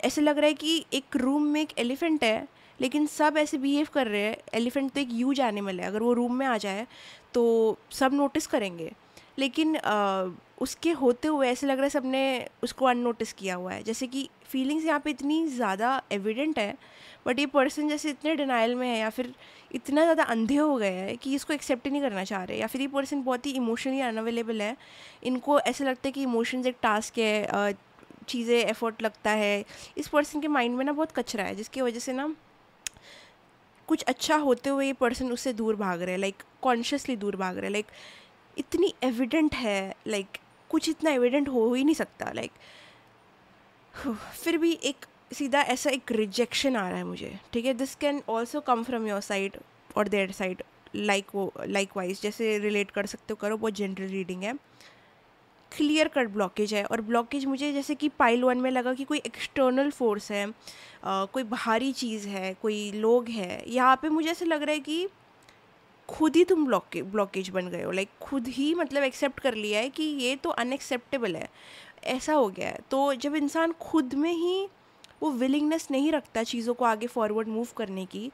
ऐसे लग रहा है कि एक रूम में एक एलिफेंट है, लेकिन सब ऐसे बिहेव कर रहे हैं। एलिफेंट तो एक ह्यूज एनिमल है, अगर वो रूम में आ जाए तो सब नोटिस करेंगे, लेकिन उसके होते हुए ऐसे लग रहा है सबने उसको अननोटिस किया हुआ है। जैसे कि फीलिंग्स यहाँ पे इतनी ज़्यादा एविडेंट है, बट ये पर्सन जैसे इतने डिनाइल में है या फिर इतना ज़्यादा अंधे हो गए हैं कि इसको एक्सेप्ट ही नहीं करना चाह रहे, या फिर ये पर्सन बहुत ही इमोशनली अनअवेलेबल है। इनको ऐसा लगता है कि इमोशंस एक टास्क है, चीज़ें एफर्ट लगता है। इस पर्सन के माइंड में ना बहुत कचरा है, जिसकी वजह से ना कुछ अच्छा होते हुए ये पर्सन उससे दूर भाग रहे हैं, लाइक कॉन्शियसली दूर भाग रहे हैं। लाइक इतनी एविडेंट है, लाइक कुछ इतना एविडेंट हो ही नहीं सकता, लाइक फिर भी एक सीधा ऐसा एक रिजेक्शन आ रहा है मुझे, ठीक है। This can also come from your side और देयर साइड, लाइक वाइज जैसे रिलेट कर सकते हो करो, बहुत जनरल रीडिंग है। क्लियर कट ब्लॉकेज है, और ब्लॉकेज मुझे जैसे कि पाइल 1 में लगा कि कोई एक्सटर्नल फोर्स है, कोई बाहरी चीज़ है, कोई लोग है। यहाँ पे मुझे ऐसा लग रहा है कि खुद ही तुम ब्लॉकेज बन गए हो, लाइक खुद ही मतलब एक्सेप्ट कर लिया है कि ये तो अनएक्सेप्टेबल है, ऐसा हो गया है। तो जब इंसान खुद में ही वो विलिंगनेस नहीं रखता चीज़ों को आगे फॉरवर्ड मूव करने की,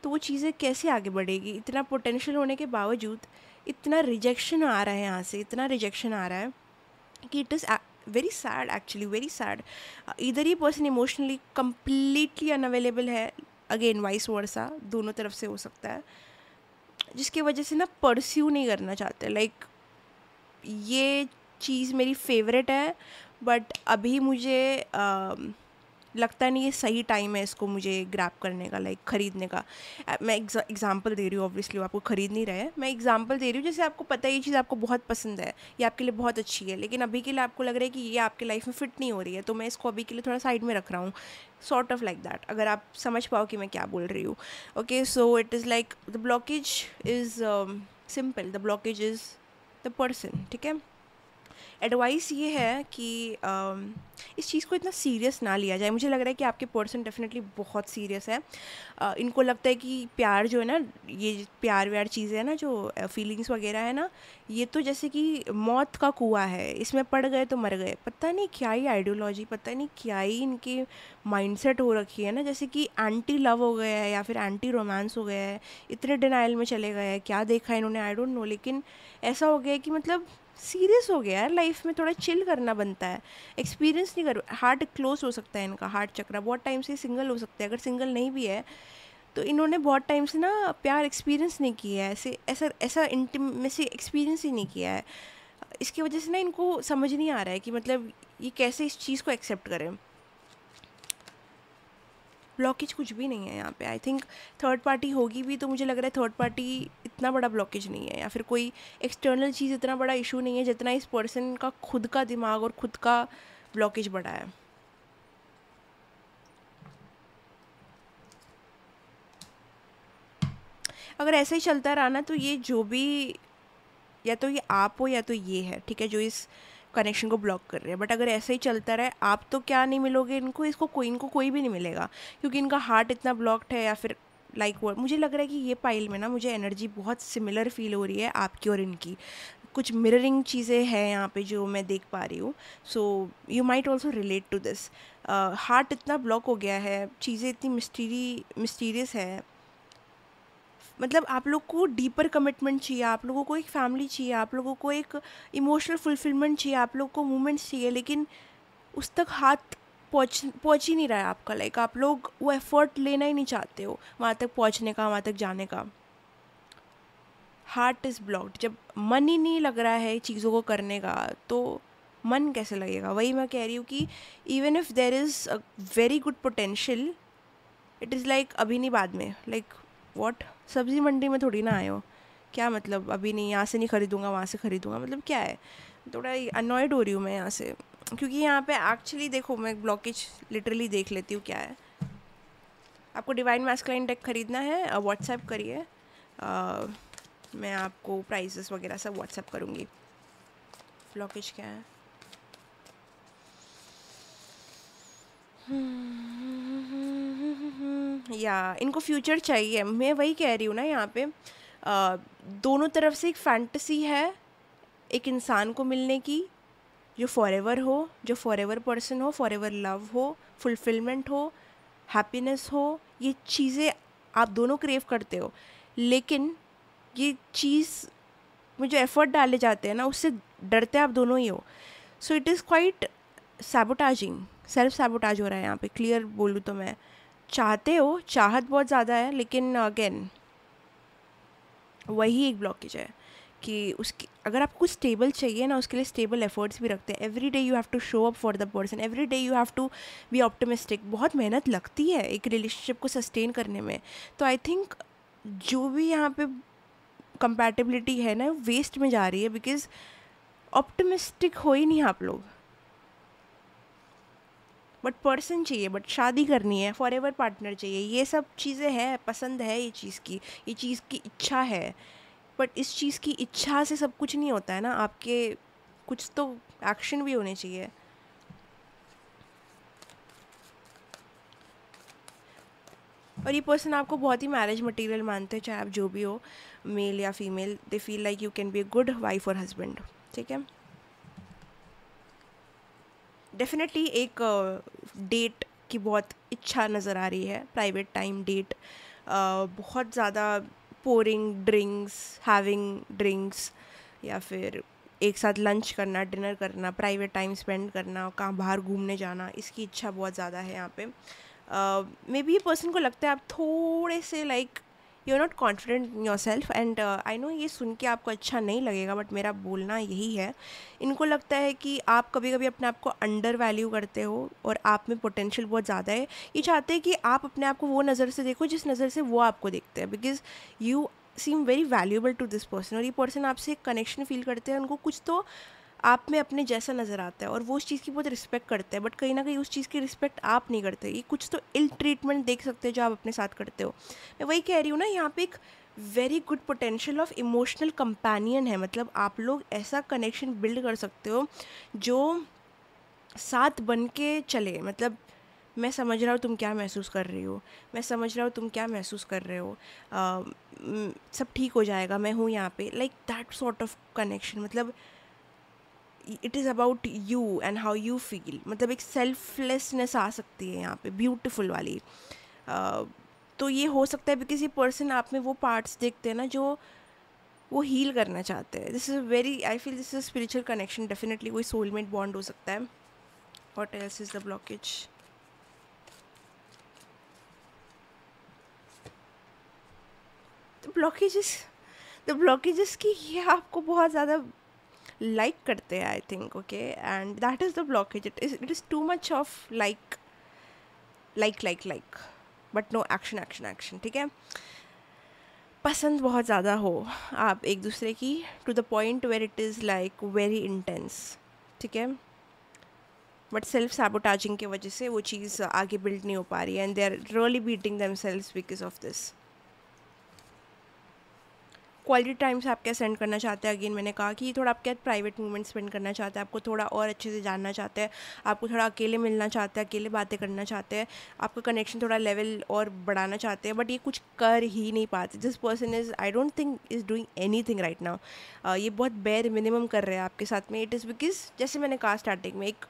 तो वो चीज़ें कैसे आगे बढ़ेगी। इतना पोटेंशियल होने के बावजूद इतना रिजेक्शन आ रहा है यहाँ से, इतना रिजेक्शन आ रहा है कि it is very sad actually, very sad. इधर ये पर्सन इमोशनली कम्प्लीटली अनअवेलेबल है, अगेन वाइस वर्सा, दोनों तरफ से हो सकता है, जिसकी वजह से ना परस्यू नहीं करना चाहते। लाइक ये चीज़ मेरी फेवरेट है, बट अभी मुझे लगता नहीं ये सही टाइम है इसको मुझे ग्रैब करने का, लाइक ख़रीदने का। मैं एग्जांपल दे रही हूँ, ऑब्वियसली वो आपको ख़रीद नहीं रहे हैं, मैं एग्जांपल दे रही हूँ। जैसे आपको पता है ये चीज़ आपको बहुत पसंद है, ये आपके लिए बहुत अच्छी है, लेकिन अभी के लिए आपको लग रहा है कि ये आपके लाइफ में फ़िट नहीं हो रही है, तो मैं इसको अभी के लिए थोड़ा साइड में रख रहा हूँ, सॉर्ट ऑफ लाइक दैट, अगर आप समझ पाओ कि मैं क्या बोल रही हूँ। Okay, so it is like the blockage is simple, the blockage is the person, ठीक है। एडवाइस ये है कि इस चीज़ को इतना सीरियस ना लिया जाए। मुझे लग रहा है कि आपके पर्सन डेफिनेटली बहुत सीरियस है। इनको लगता है कि प्यार जो है ना, ये प्यार व्यार चीज़ें हैं ना, जो फीलिंग्स वगैरह है ना, ये तो जैसे कि मौत का कुआं है, इसमें पड़ गए तो मर गए। पता नहीं क्या ही आइडियोलॉजी, पता नहीं क्या ही इनकी माइंडसेट हो रखी है ना, जैसे कि एंटी लव हो गया है या फिर एंटी रोमांस हो गया है, इतने डिनाइल में चले गए हैं, क्या देखा है इन्होंने आई डोंट नो, लेकिन ऐसा हो गया है कि मतलब सीरियस हो गया यार, लाइफ में थोड़ा चिल करना बनता है, एक्सपीरियंस नहीं कर। हार्ट क्लोज हो सकता है इनका, हार्ट चक्रा, बहुत टाइम से सिंगल हो सकता है, अगर सिंगल नहीं भी है तो इन्होंने बहुत टाइम से ना प्यार एक्सपीरियंस नहीं किया है, ऐसे ऐसा ऐसा इंटीमेसी एक्सपीरियंस ही नहीं किया है। इसकी वजह से ना इनको समझ नहीं आ रहा है कि मतलब ये कैसे इस चीज़ को एक्सेप्ट करें। ब्लॉकेज कुछ भी नहीं है यहाँ पे। आई थिंक थर्ड पार्टी होगी भी तो मुझे लग रहा है थर्ड पार्टी इतना बड़ा ब्लॉकेज नहीं है, या फिर कोई एक्सटर्नल चीज़ इतना बड़ा इशू नहीं है जितना इस पर्सन का खुद का दिमाग और खुद का ब्लॉकेज बड़ा है। अगर ऐसा ही चलता रहा ना तो ये जो भी, या तो ये आप हो या तो ये है, ठीक है, जो इस कनेक्शन को ब्लॉक कर रहे हैं। बट अगर ऐसा ही चलता रहे, आप तो क्या नहीं मिलोगे इनको, इनको कोई भी नहीं मिलेगा, क्योंकि इनका हार्ट इतना ब्लॉक्ड है। या फिर लाइक वो मुझे लग रहा है कि ये पाइल में ना मुझे एनर्जी बहुत सिमिलर फील हो रही है आपकी और इनकी, कुछ मिररिंग चीज़ें हैं यहाँ पे जो मैं देख पा रही हूँ। So you might also relate to this. Heart इतना ब्लॉक हो गया है, चीज़ें इतनी मिस्टीरियस है, मतलब आप लोग को डीपर कमिटमेंट चाहिए, आप लोगों को एक फैमिली चाहिए, आप लोगों को एक इमोशनल फुलफिलमेंट चाहिए, आप लोग को मूवमेंट्स चाहिए, लेकिन उस तक हाथ पहुँच ही नहीं रहा है आपका। लाइक आप लोग वो एफर्ट लेना ही नहीं चाहते हो वहाँ तक पहुँचने का, वहाँ तक जाने का। Heart is blocked. जब मन ही नहीं लग रहा है चीज़ों को करने का तो मन कैसे लगेगा? वही मैं कह रही हूँ कि even if there is a very good potential, it is like अभी नहीं बाद में। लाइक व्हाट, सब्ज़ी मंडी में थोड़ी ना आए हो, क्या मतलब अभी नहीं, यहाँ से नहीं ख़रीदूँगा वहाँ से ख़रीदूँगा, मतलब क्या है? थोड़ा अनॉयड हो रही हूँ मैं यहाँ से, क्योंकि यहाँ पे एक्चुअली देखो, मैं ब्लॉकेज लिटरली देख लेती हूँ क्या है। आपको डिवाइन मैस्कुलाइन डेक ख़रीदना है, व्हाट्सएप करिए, मैं आपको प्राइसेस वगैरह सब व्हाट्सएप करूँगी। ब्लॉकेज क्या है? या इनको फ्यूचर चाहिए, मैं वही कह रही हूँ ना यहाँ पे। दोनों तरफ से एक फैंटेसी है एक इंसान को मिलने की, जो फॉरएवर हो, जो फॉरएवर पर्सन हो, फॉरएवर लव हो, फुलफिलमेंट हो, हैप्पीनेस हो, ये चीज़ें आप दोनों क्रेव करते हो। लेकिन ये चीज़ में जो एफर्ट डाले जाते हैं ना, उससे डरते आप दोनों ही हो। So it is quite sabotaging, self sabotage हो रहा है यहाँ पे, क्लियर बोलूँ तो मैं। चाहते हो, चाहत बहुत ज़्यादा है, लेकिन अगेन वही एक ब्लॉकेज है कि उसकी, अगर आपको कुछ स्टेबल चाहिए ना, उसके लिए स्टेबल एफर्ट्स भी रखते हैं। Every day you have to show up for the person, every day you have to be optimistic. बहुत मेहनत लगती है एक रिलेशनशिप को सस्टेन करने में। तो आई थिंक जो भी यहाँ पे कंपैटिबिलिटी है ना, वेस्ट में जा रही है, बिकॉज ऑप्टिमिस्टिक हो ही नहीं आप लोग। बट पर्सन चाहिए, बट शादी करनी है, फॉरएवर पार्टनर चाहिए, ये सब चीज़ें हैं, पसंद है ये चीज़ की, ये चीज़ की इच्छा है। बट इस चीज़ की इच्छा से सब कुछ नहीं होता है ना, आपके कुछ तो एक्शन भी होने चाहिए। और ये पर्सन आपको बहुत ही मैरिज मटेरियल मानते हैं, चाहे आप जो भी हो, मेल या female. They feel like you can be a good wife और हस्बैंड, ठीक है। डेफिनेटली एक डेट की बहुत इच्छा नज़र आ रही है, प्राइवेट टाइम डेट, बहुत ज़्यादा पोरिंग ड्रिंक्स, हैविंग ड्रिंक्स, या फिर एक साथ लंच करना, डिनर करना, प्राइवेट टाइम स्पेंड करना, कहाँ बाहर घूमने जाना, इसकी इच्छा बहुत ज़्यादा है यहाँ पे। मे बी ये पर्सन को लगता है आप थोड़े से like you are not confident in yourself, and I know ये सुन के आपको अच्छा नहीं लगेगा, बट मेरा बोलना यही है। इनको लगता है कि आप कभी कभी अपने आप को अंडर वैल्यू करते हो और आप में पोटेंशियल बहुत ज़्यादा है। ये चाहते हैं कि आप अपने आप को वो नज़र से देखो जिस नज़र से वो आपको देखते हैं, because you seem very valuable to this person, और ये पर्सन आपसे एक कनेक्शन फील करते हैं, उनको कुछ तो आप में अपने जैसा नज़र आता है और वो उस चीज़ की बहुत रिस्पेक्ट करते हैं, बट कहीं ना कहीं उस चीज़ की रिस्पेक्ट आप नहीं करते। ये कुछ तो इल ट्रीटमेंट देख सकते हैं जो आप अपने साथ करते हो। मैं वही कह रही हूँ ना, यहाँ पे एक very good potential of emotional companion है। मतलब आप लोग ऐसा कनेक्शन बिल्ड कर सकते हो जो साथ बन के चले। मतलब मैं समझ रहा हूँ तुम क्या महसूस कर रही हो, मैं समझ रहा हूँ तुम क्या महसूस कर रहे हो, सब ठीक हो जाएगा, मैं हूँ यहाँ पे, like that sort of connection. मतलब it is about you and how you feel. मतलब एक सेल्फलेसनेस आ सकती है यहाँ पे, ब्यूटीफुल वाली। तो ये हो सकता है बिकॉज ये पर्सन आप में वो पार्ट्स देखते हैं ना जो वो हील करना चाहते हैं। This is very, I feel this is spiritual connection, definitely कोई सोलमेट बॉन्ड हो सकता है। What else is the blockage? The blockages की ये आपको बहुत ज़्यादा लाइक करते हैं, I think, okay, and that is the blockage. It is too much of like but no action action action, ठीक है। पसंद बहुत ज़्यादा हो आप एक दूसरे की, to the point where it is like very intense, ठीक है, बट सेल्फ सैबोटाजिंग की वजह से वो चीज़ आगे बिल्ड नहीं हो पा रही है, and they are really beating themselves because of this. Quality times आप क्या सेंड करना चाहते हैं, अगेन मैंने कहा कि थोड़ा आप क्या प्राइवेट मोमेंट स्पेंड करना चाहते हैं, आपको थोड़ा और अच्छे से जानना चाहते हैं, आपको थोड़ा अकेले मिलना चाहते हैं, अकेले बातें करना चाहते हैं, आपका कनेक्शन थोड़ा लेवल और बढ़ाना चाहते हैं, बट ये कुछ कर ही नहीं पाते। This person is, I don't think is doing any thing right now. ये बहुत बेयर मिनिमम कर रहे हैं आपके साथ में। इट इज़ बिकॉज जैसे मैंने कहा स्टार्टिंग में, एक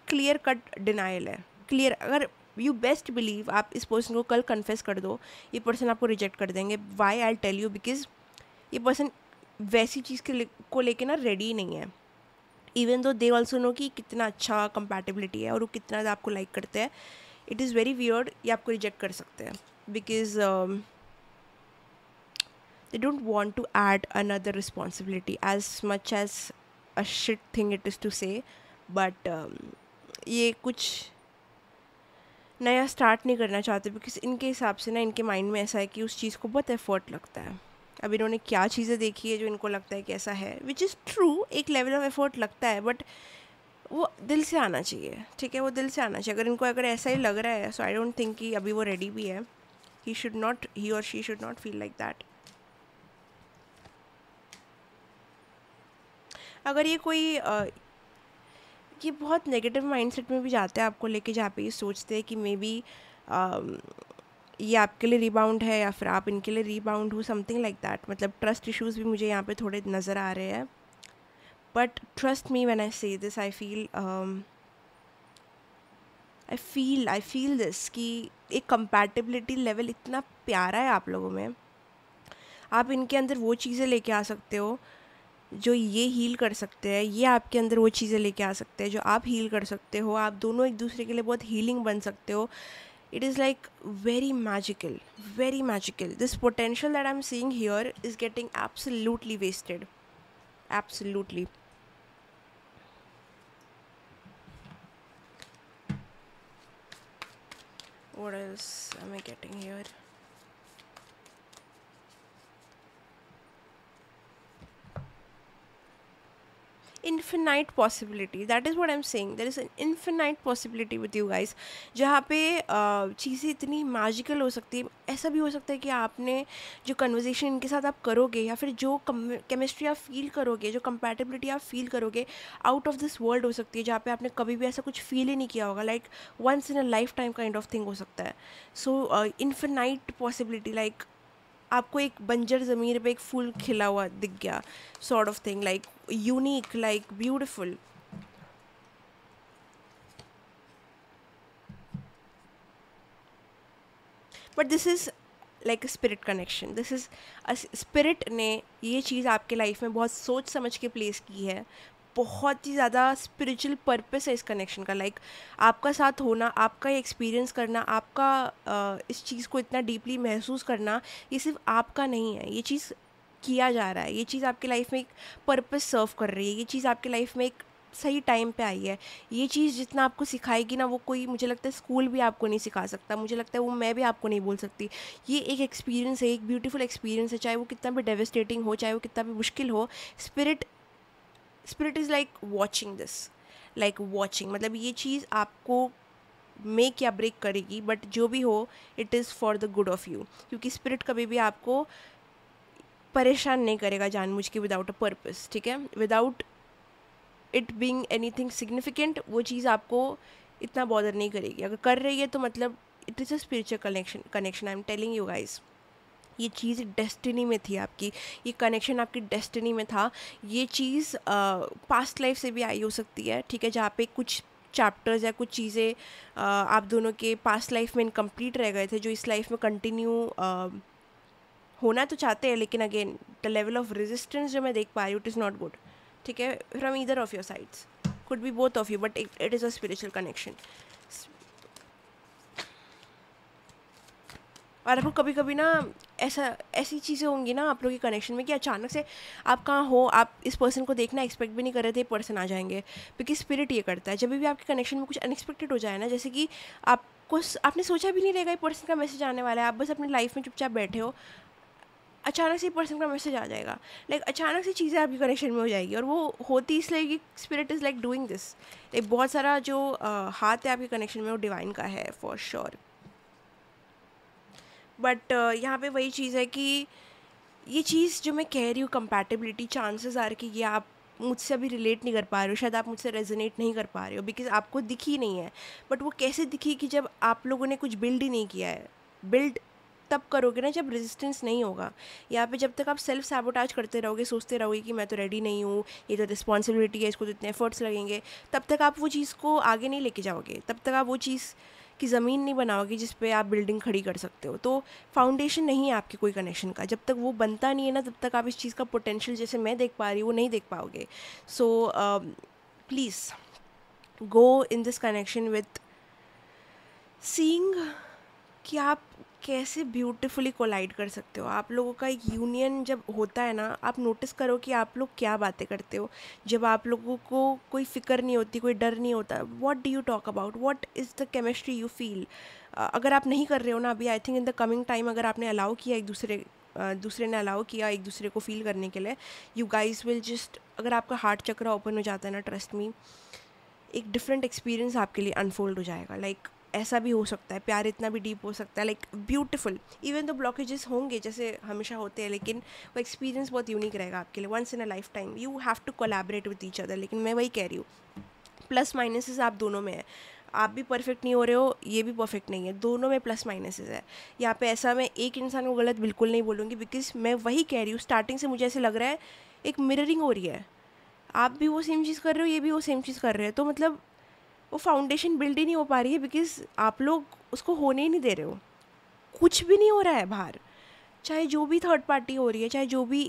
क्लियर कट डिनाइल है। क्लियर, अगर यू बेस्ट बिलीव आप इस पर्सन को कल कन्फेस कर दो, ये पर्सन आपको रिजेक्ट कर देंगे। Why I tell you, because ये पर्सन वैसी चीज़ को लेके ना रेडी नहीं है। Even though they also no कि कितना अच्छा कंपैटिबिलिटी है और वो कितना ज़्यादा आपको लाइक करते हैं। इट इज़ वेरी वियर्ड, ये आपको रिजेक्ट कर सकते हैं because they don't want to add another responsibility as much as a shit thing it is to say, but ये कुछ नया स्टार्ट नहीं करना चाहते बिकॉज इनके हिसाब से ना, इनके माइंड में ऐसा है कि उस चीज़ को बहुत एफर्ट लगता है। अब इन्होंने क्या चीज़ें देखी है जो इनको लगता है कि ऐसा है, विच इज़ ट्रू, एक लेवल ऑफ एफर्ट लगता है, बट वो दिल से आना चाहिए, ठीक है, वो दिल से आना चाहिए। अगर इनको अगर ऐसा ही लग रहा है, सो आई डोंट थिंक कि अभी वो रेडी भी है। ही और she should not feel like that. अगर ये कोई ये बहुत नेगेटिव माइंडसेट में भी जाते हैं आपको लेके, जहाँ पे ये सोचते हैं कि मे बी ये आपके लिए रीबाउंड है या फिर आप इनके लिए रीबाउंड हो, समथिंग लाइक दैट। मतलब ट्रस्ट इश्यूज़ भी मुझे यहाँ पे थोड़े नज़र आ रहे हैं, but trust me when I से दिस, आई फील दिस कि एक कंपैटिबिलिटी लेवल इतना प्यारा है आप लोगों में। आप इनके अंदर वो चीज़ें लेके आ सकते हो जो ये हील कर सकते हैं, ये आपके अंदर वो चीज़ें लेके आ सकते हैं जो आप हील कर सकते हो। आप दोनों एक दूसरे के लिए बहुत हीलिंग बन सकते हो। It is like very magical, very magical. This potential that I'm seeing here is getting absolutely wasted. Absolutely. What else am I getting here? Infinite possibility, that is what I'm saying. There is an infinite possibility with you guys, जहाँ पे चीज़ें इतनी magical हो सकती है। ऐसा भी हो सकता है कि आपने जो कन्वर्जेशन इनके साथ आप करोगे, या फिर जो केमिस्ट्री आप फील करोगे, जो कंपैटिबिलिटी आप फील करोगे, आउट ऑफ दिस वर्ल्ड हो सकती है, जहाँ पे आपने कभी भी ऐसा कुछ फील ही नहीं किया होगा। Like once in a lifetime kind of thing हो सकता है। सो इन्फिनाइट पॉसिबिलिटी, लाइक आपको एक बंजर ज़मीन पे एक फूल खिला हुआ दिख गया, sort of thing, like unique, like beautiful. But this is like spirit connection. This is spirit ने ये चीज़ आपके लाइफ में बहुत सोच समझ के प्लेस की है। बहुत ही ज़्यादा स्पिरिचुअल पर्पस है इस कनेक्शन का। लाइक आपका साथ होना, आपका ये एक्सपीरियंस करना, आपका इस चीज़ को इतना डीपली महसूस करना, ये सिर्फ आपका नहीं है, ये चीज़ किया जा रहा है। ये चीज़ आपकी लाइफ में एक पर्पस सर्व कर रही है। ये चीज़ आपकी लाइफ में एक सही टाइम पे आई है। ये चीज़ जितना आपको सिखाएगी ना, वो कोई, मुझे लगता है स्कूल भी आपको नहीं सिखा सकता। मुझे लगता है वो मैं भी आपको नहीं बोल सकती। ये एक एक्सपीरियंस है, एक ब्यूटीफुल एक्सपीरियंस है, चाहे वो कितना भी डेविस्टेटिंग हो, चाहे वो कितना भी मुश्किल हो। Spirit is like watching this, like watching, मतलब ये चीज़ आपको मेक या ब्रेक करेगी, बट जो भी हो it is for the good of you. क्योंकि स्पिरिट कभी भी आपको परेशान नहीं करेगा जानबूझ के, विदाउट अ पर्पस, ठीक है, without it being anything significant. वो चीज़ आपको इतना बॉदर नहीं करेगी। अगर कर रही है तो मतलब it is a spiritual connection. I am telling you guys, ये चीज़ डेस्टिनी में थी आपकी, ये कनेक्शन आपकी डेस्टिनी में था। ये चीज़ पास्ट लाइफ से भी आई हो सकती है, ठीक है, जहाँ पे कुछ चैप्टर्स या कुछ चीज़ें आप दोनों के पास्ट लाइफ में इनकम्प्लीट रह गए थे, जो इस लाइफ में कंटिन्यू होना तो चाहते हैं, लेकिन again the level of resistance जो मैं देख पा रही हूँ, इट इज़ नॉट गुड, ठीक है, from either of your sides, could be both of you, but it is a spiritual connection. और आपको कभी कभी ना ऐसी चीज़ें होंगी ना आप लोगों के कनेक्शन में कि अचानक से आप कहाँ हो, आप इस पर्सन को देखना एक्सपेक्ट भी नहीं कर रहे थे, पर्सन आ जाएंगे। बिकॉज स्पिरिट ये करता है, जब भी आपके कनेक्शन में कुछ अनएक्सपेक्टेड हो जाए ना, जैसे कि आपने सोचा भी नहीं रहेगा ये पर्सन का मैसेज आने वाला है, आप बस अपनी लाइफ में चुपचाप बैठे हो, अचानक से पर्सन का मैसेज आ जाएगा। लाइक अचानक से चीज़ें आपकी कनेक्शन में हो जाएगी, और वो होती इसलिए कि spirit is like doing this. एक बहुत सारा जो हाथ है आपके कनेक्शन में, वो डिवाइन का है फॉर श्योर। बट यहाँ पे वही चीज़ है कि ये चीज़ जो मैं कह रही हूँ, कंपैटिबिलिटी, चांसेस आर कि ये आप मुझसे अभी रिलेट नहीं कर पा रहे हो, शायद आप मुझसे रेजोनेट नहीं कर पा रहे हो, बिकॉज आपको दिखी नहीं है। बट वो कैसे दिखी कि जब आप लोगों ने कुछ बिल्ड ही नहीं किया है। बिल्ड तब करोगे ना जब रेजिस्टेंस नहीं होगा। यहाँ पे जब तक आप सेल्फ सैबोटाज करते रहोगे, सोचते रहोगे कि मैं तो रेडी नहीं हूँ, ये तो रिस्पॉन्सिबिलिटी है, इसको तो इतने एफर्ट्स लगेंगे, तब तक आप वो चीज़ को आगे नहीं लेके जाओगे, तब तक आप वो चीज़ की ज़मीन नहीं बनाओगे जिस पे आप बिल्डिंग खड़ी कर सकते हो। तो फाउंडेशन नहीं है आपके कोई कनेक्शन का, जब तक वो बनता नहीं है ना, तब तक आप इस चीज़ का पोटेंशियल, जैसे मैं देख पा रही हूँ, वो नहीं देख पाओगे। सो please go in this connection with seeing कि आप कैसे ब्यूटीफुली कोलाइड कर सकते हो। आप लोगों का एक यूनियन जब होता है ना, आप नोटिस करो कि आप लोग क्या बातें करते हो। जब आप लोगों को कोई फ़िक्र नहीं होती, कोई डर नहीं होता, what do you talk about, what is the chemistry you feel. अगर आप नहीं कर रहे हो ना अभी, आई think in the coming time, अगर आपने अलाउ किया दूसरे ने अलाउ किया एक दूसरे को फील करने के लिए, यू गाइज विल जस्ट, अगर आपका हार्ट चक्र ओपन हो जाता है ना, ट्रस्ट मी, एक डिफरेंट एक्सपीरियंस आपके लिए अनफोल्ड हो जाएगा। लाइक ऐसा भी हो सकता है, प्यार इतना भी डीप हो सकता है, लाइक ब्यूटीफुल, इवन तो ब्लॉकेजेस होंगे जैसे हमेशा होते हैं, लेकिन वो एक्सपीरियंस बहुत यूनिक रहेगा आपके लिए। Once in a lifetime you have to collaborate with each other. लेकिन मैं वही कह रही हूँ, प्लस माइनसेस आप दोनों में है। आप भी परफेक्ट नहीं हो रहे हो, ये भी परफेक्ट नहीं है, दोनों में प्लस माइनसेस है। यहाँ पे ऐसा मैं एक इंसान को गलत बिल्कुल नहीं बोलूँगी, बिकॉज मैं वही कह रही हूँ, स्टार्टिंग से मुझे ऐसे लग रहा है एक मिररिंग हो रही है। आप भी वो सेम चीज़ कर रहे हो, ये भी वो सेम चीज़ कर रहे हैं, तो मतलब वो फाउंडेशन बिल्ड ही नहीं हो पा रही है, बिकॉज आप लोग उसको होने ही नहीं दे रहे हो। कुछ भी नहीं हो रहा है बाहर, चाहे जो भी थर्ड पार्टी हो रही है, चाहे जो भी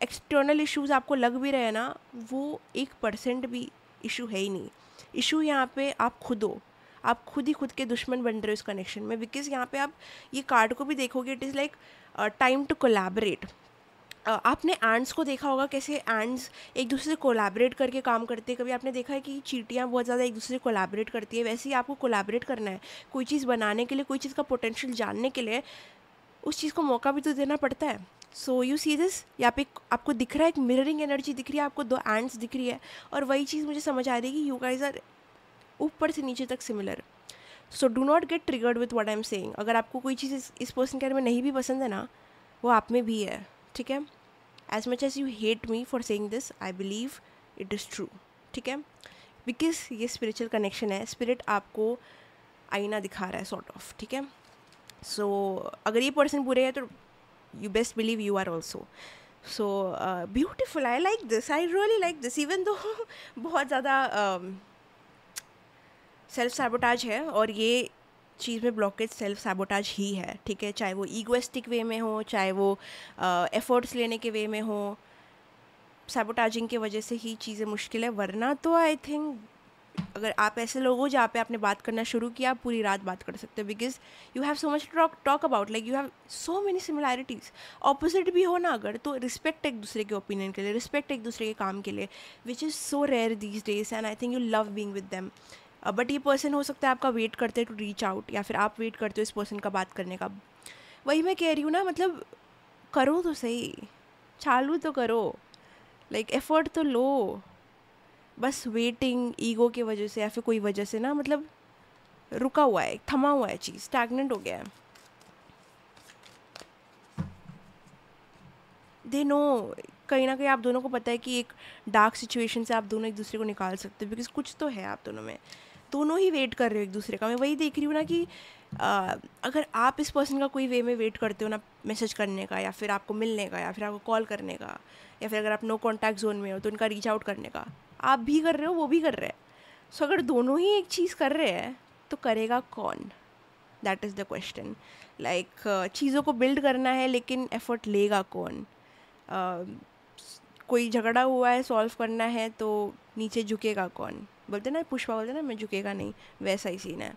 एक्सटर्नल इश्यूज़ आपको लग भी रहे हैं ना, वो 1% भी इशू है ही नहीं। इशू यहाँ पे आप खुद हो, आप खुद ही खुद के दुश्मन बन रहे हो इस कनेक्शन में। बिकॉज यहाँ पे आप ये कार्ड को भी देखोगे, it is like time to collaborate. आपने एंड्स को देखा होगा, कैसे एंड्स एक दूसरे से कोलैबोरेट करके काम करते हैं। कभी आपने देखा है कि चींटियाँ बहुत ज़्यादा एक दूसरे से कोलैबोरेट करती है, वैसे ही आपको कोलैबोरेट करना है। कोई चीज़ बनाने के लिए, कोई चीज़ का पोटेंशियल जानने के लिए, उस चीज़ को मौका भी तो देना पड़ता है। सो यू सी दिस, यहाँ पे आपको दिख रहा है एक मिररिंग एनर्जी दिख रही है, आपको 2 एंड्स दिख रही है, और वही चीज़ मुझे समझ आ रही है कि यू गाइज आर ऊपर से नीचे तक similar. So do not get triggered with what I am saying. अगर आपको कोई चीज़ इस पर्सन के बारे में नहीं भी पसंद है ना, वो आप में भी है, ठीक है। As much as you hate me for saying this, I believe it is true, ठीक है, बिकॉज ये स्पिरिचुअल कनेक्शन है। स्पिरिट आपको आईना दिखा रहा है सॉर्ट ऑफ, ठीक है। सो अगर ये पर्सन बुरे है तो you best believe you are also. So beautiful, I like this, I really like this, even though बहुत ज़्यादा सेल्फ सैबोटाज है, और ये चीज़ में ब्लॉकेज सेल्फ सैबोटाज ही है, ठीक है, चाहे वो ईगोइस्टिक वे में हो, चाहे वो एफर्ट्स लेने के वे में हो, सैबोटाजिंग की वजह से ही चीज़ें मुश्किल है। वरना तो आई थिंक अगर आप ऐसे लोग हो जहाँ पे आपने बात करना शुरू किया, आप पूरी रात बात कर सकते हो, because you have so much talk about, like you have so many similarities. Opposite भी हो ना अगर, तो रिस्पेक्ट एक दूसरे के ओपिनियन के लिए, रिस्पेक्ट एक दूसरे के काम के लिए, which is so rare these days, and I think you love being with them. But ये पर्सन हो सकता है आपका वेट करते टू रीच आउट, या फिर आप वेट करते हो इस पर्सन का बात करने का। वही मैं कह रही हूँ ना, मतलब करो तो सही, चालू तो करो, लाइक एफर्ट तो लो। बस वेटिंग ईगो की वजह से या फिर कोई वजह से ना, मतलब रुका हुआ है, थमा हुआ है, चीज़ स्टैग्नेंट हो गया है। दे नो, कहीं ना कहीं आप दोनों को पता है कि एक डार्क सिचुएशन से आप दोनों एक दूसरे को निकाल सकते हो, बिकॉज कुछ तो है आप दोनों में, दोनों ही वेट कर रहे हो एक दूसरे का। मैं वही देख रही हूँ ना कि अगर आप इस पर्सन का कोई वे में वेट करते हो ना, मैसेज करने का, या फिर आपको मिलने का, या फिर आपको कॉल करने का, या फिर अगर आप नो कॉन्टैक्ट जोन में हो तो उनका रीच आउट करने का, आप भी कर रहे हो, वो भी कर रहे हैं। सो अगर दोनों ही एक चीज़ कर रहे हैं तो करेगा कौन? That is the question. Like चीज़ों को बिल्ड करना है, लेकिन एफर्ट लेगा कौन? कोई झगड़ा हुआ है, सॉल्व करना है, तो नीचे झुकेगा कौन? बोलते ना, पुष्पा बोलते ना, मैं झुकेगा नहीं, वैसा ही सीन है।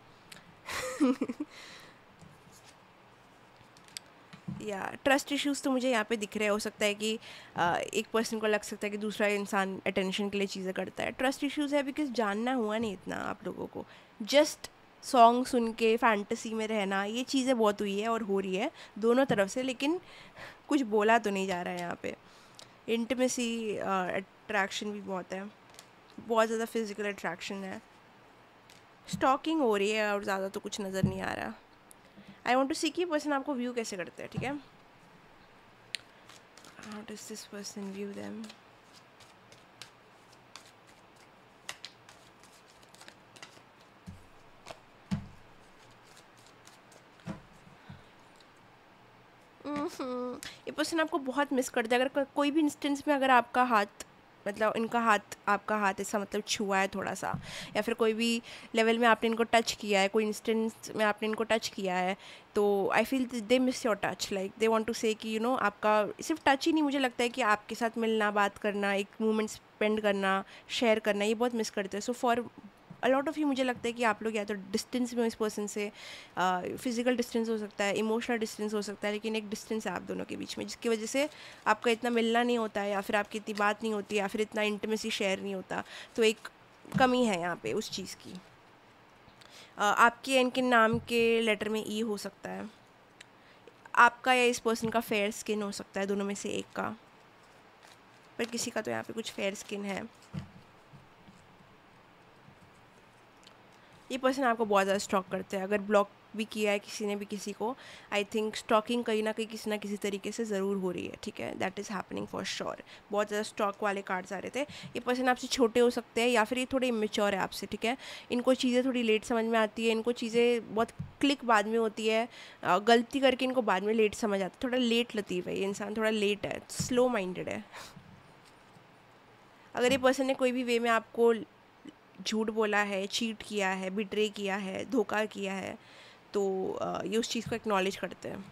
या ट्रस्ट इश्यूज़ तो मुझे यहाँ पे दिख रहे हैं। हो सकता है कि एक पर्सन को लग सकता है कि दूसरा इंसान अटेंशन के लिए चीज़ें करता है। ट्रस्ट इश्यूज़ है बिकॉज जानना हुआ नहीं इतना आप लोगों को, जस्ट सॉन्ग सुन के फैंटेसी में रहना, ये चीज़ें बहुत हुई है और हो रही है दोनों तरफ से, लेकिन कुछ बोला तो नहीं जा रहा है यहाँ पे। इंटीमेसी अट्रैक्शन भी बहुत है, बहुत ज़्यादा फिजिकल अट्रैक्शन है, स्टॉकिंग हो रही है, और ज़्यादा तो कुछ नज़र नहीं आ रहा। आई वॉन्ट टू सी कि पर्सन आपको व्यू कैसे करते हैं, ठीक है? How does this person view them? ये पर्सन आपको बहुत मिस करता है। अगर कोई भी इंस्टेंस में अगर आपका हाथ, मतलब इनका हाथ आपका हाथ ऐसा मतलब छुआ है थोड़ा सा, या फिर कोई भी लेवल में आपने इनको टच किया है, कोई इंस्टेंस में आपने इनको टच किया है, तो I feel they miss your touch. Like they want to say कि यू नो, आपका सिर्फ टच ही नहीं, मुझे लगता है कि आपके साथ मिलना, बात करना, एक मोमेंट स्पेंड करना, शेयर करना, ये बहुत मिस करते हैं। So for a lot of you, मुझे लगता है कि आप लोग या तो डिस्टेंस में हो इस पर्सन से, फिजिकल डिस्टेंस हो सकता है, इमोशनल डिस्टेंस हो सकता है, लेकिन एक डिस्टेंस है आप दोनों के बीच में, जिसकी वजह से आपका इतना मिलना नहीं होता है, या फिर आपकी इतनी बात नहीं होती, या फिर इतना इंटीमेसी शेयर नहीं होता। तो एक कमी है यहाँ पे उस चीज़ की। आपके इनके नाम के लेटर में ई हो सकता है, आपका या इस पर्सन का फेयर स्किन हो सकता है, दोनों में से एक का, पर किसी का तो यहाँ पे कुछ फेयर स्किन है। ये पर्सन आपको बहुत ज़्यादा स्टॉक करते हैं। अगर ब्लॉक भी किया है किसी ने भी किसी को, आई थिंक स्टॉकिंग कहीं ना कहीं किसी ना किसी तरीके से ज़रूर हो रही है, ठीक है? That is happening for sure. बहुत ज़्यादा स्टॉक वाले कार्ड्स आ रहे थे। ये पर्सन आपसे छोटे हो सकते हैं, या फिर ये थोड़े इमेच्योर है आपसे, ठीक है? इनको चीज़ें थोड़ी लेट समझ में आती है, इनको चीज़ें बहुत क्लिक बाद में होती है, गलती करके इनको बाद में लेट समझ आता है। थोड़ा लेट लतीफ़ है ये इंसान, थोड़ा लेट है, स्लो माइंडेड है। अगर ये पर्सन ने कोई भी वे में आपको झूठ बोला है, चीट किया है, बिट्रे किया है, धोखा किया है, तो ये उस चीज़ को एक्नॉलेज करते हैं।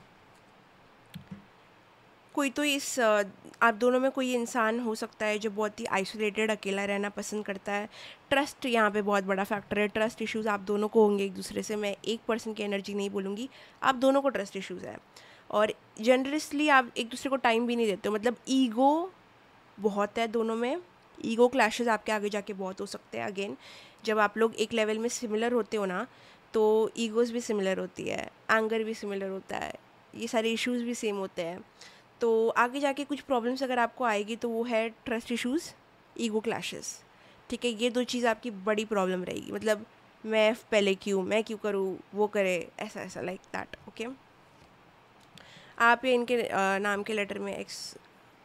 कोई तो इस आप दोनों में कोई इंसान हो सकता है जो बहुत ही आइसोलेटेड, अकेला रहना पसंद करता है। ट्रस्ट यहाँ पे बहुत बड़ा फैक्टर है। ट्रस्ट इश्यूज़ आप दोनों को होंगे एक दूसरे से। मैं एक पर्सन की एनर्जी नहीं बोलूँगी, आप दोनों को ट्रस्ट इश्यूज़ है। और जनरसली आप एक दूसरे को टाइम भी नहीं देते हो, मतलब ईगो बहुत है दोनों में। ईगो क्लैशेस आपके आगे जाके बहुत हो सकते हैं। अगेन, जब आप लोग एक लेवल में सिमिलर होते हो ना, तो ईगोज़ भी सिमिलर होती है, एंगर भी सिमिलर होता है, ये सारे इश्यूज़ भी सेम होते हैं। तो आगे जाके कुछ प्रॉब्लम्स अगर आपको आएगी तो वो है ट्रस्ट इश्यूज़, ईगो क्लैशेस, ठीक है? ये दो चीज़ आपकी बड़ी प्रॉब्लम रहेगी। मतलब मैं पहले क्यों, मैं क्यों करूँ, वो करे, ऐसा ऐसा, लाइक दैट। ओके, आप ये इनके नाम के लेटर में एक्स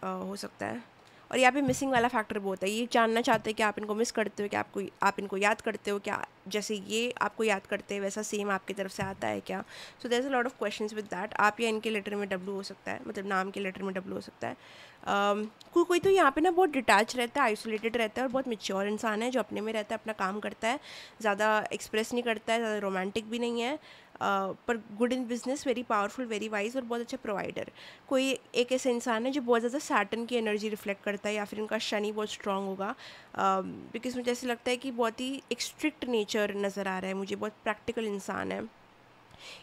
हो सकता है। और यहाँ पे मिसिंग वाला फैक्टर बहुत है। ये जानना चाहते हैं कि आप इनको मिस करते हो, कि आप इनको याद करते हो क्या, जैसे ये आपको याद करते हैं वैसा सेम आपकी तरफ से आता है क्या? So there is a lot of questions with that. आप या इनके लेटर में डब्ल्यू हो सकता है, मतलब नाम के लेटर में डब्ल्यू हो सकता है। कोई तो यहाँ पे ना बहुत डिटैच रहता है, आइसोलेटेड रहता है, और बहुत मैच्योर इंसान है जो अपने में रहता है, अपना काम करता है, ज़्यादा एक्सप्रेस नहीं करता है, ज़्यादा रोमांटिक भी नहीं है, पर good in business, very powerful, very wise और बहुत अच्छा प्रोवाइडर। कोई एक ऐसा इंसान है जो बहुत ज़्यादा सैटर्न की एनर्जी रिफ्लेक्ट करता है, या फिर इनका शनि बहुत स्ट्रांग होगा, बिकॉज मुझे ऐसा लगता है कि बहुत ही एक स्ट्रिक्ट नेचर नज़र आ रहा है मुझे, बहुत प्रैक्टिकल इंसान है,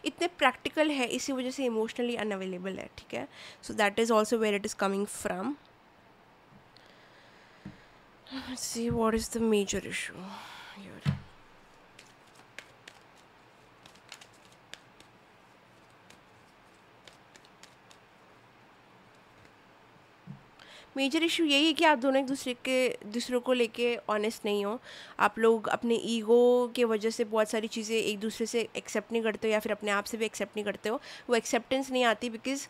इतने प्रैक्टिकल है इसी वजह से इमोशनली अनअवेलेबल है, ठीक है। So that is also where it is coming from. See what is the major issue here. Major issue यही है कि आप दोनों एक दूसरों को लेके ऑनेस्ट नहीं हो। आप लोग अपने ईगो के वजह से बहुत सारी चीज़ें एक दूसरे से एक्सेप्ट नहीं करते हो, या फिर अपने आप से भी एक्सेप्ट नहीं करते हो। वो एक्सेप्टेंस नहीं आती बिकॉज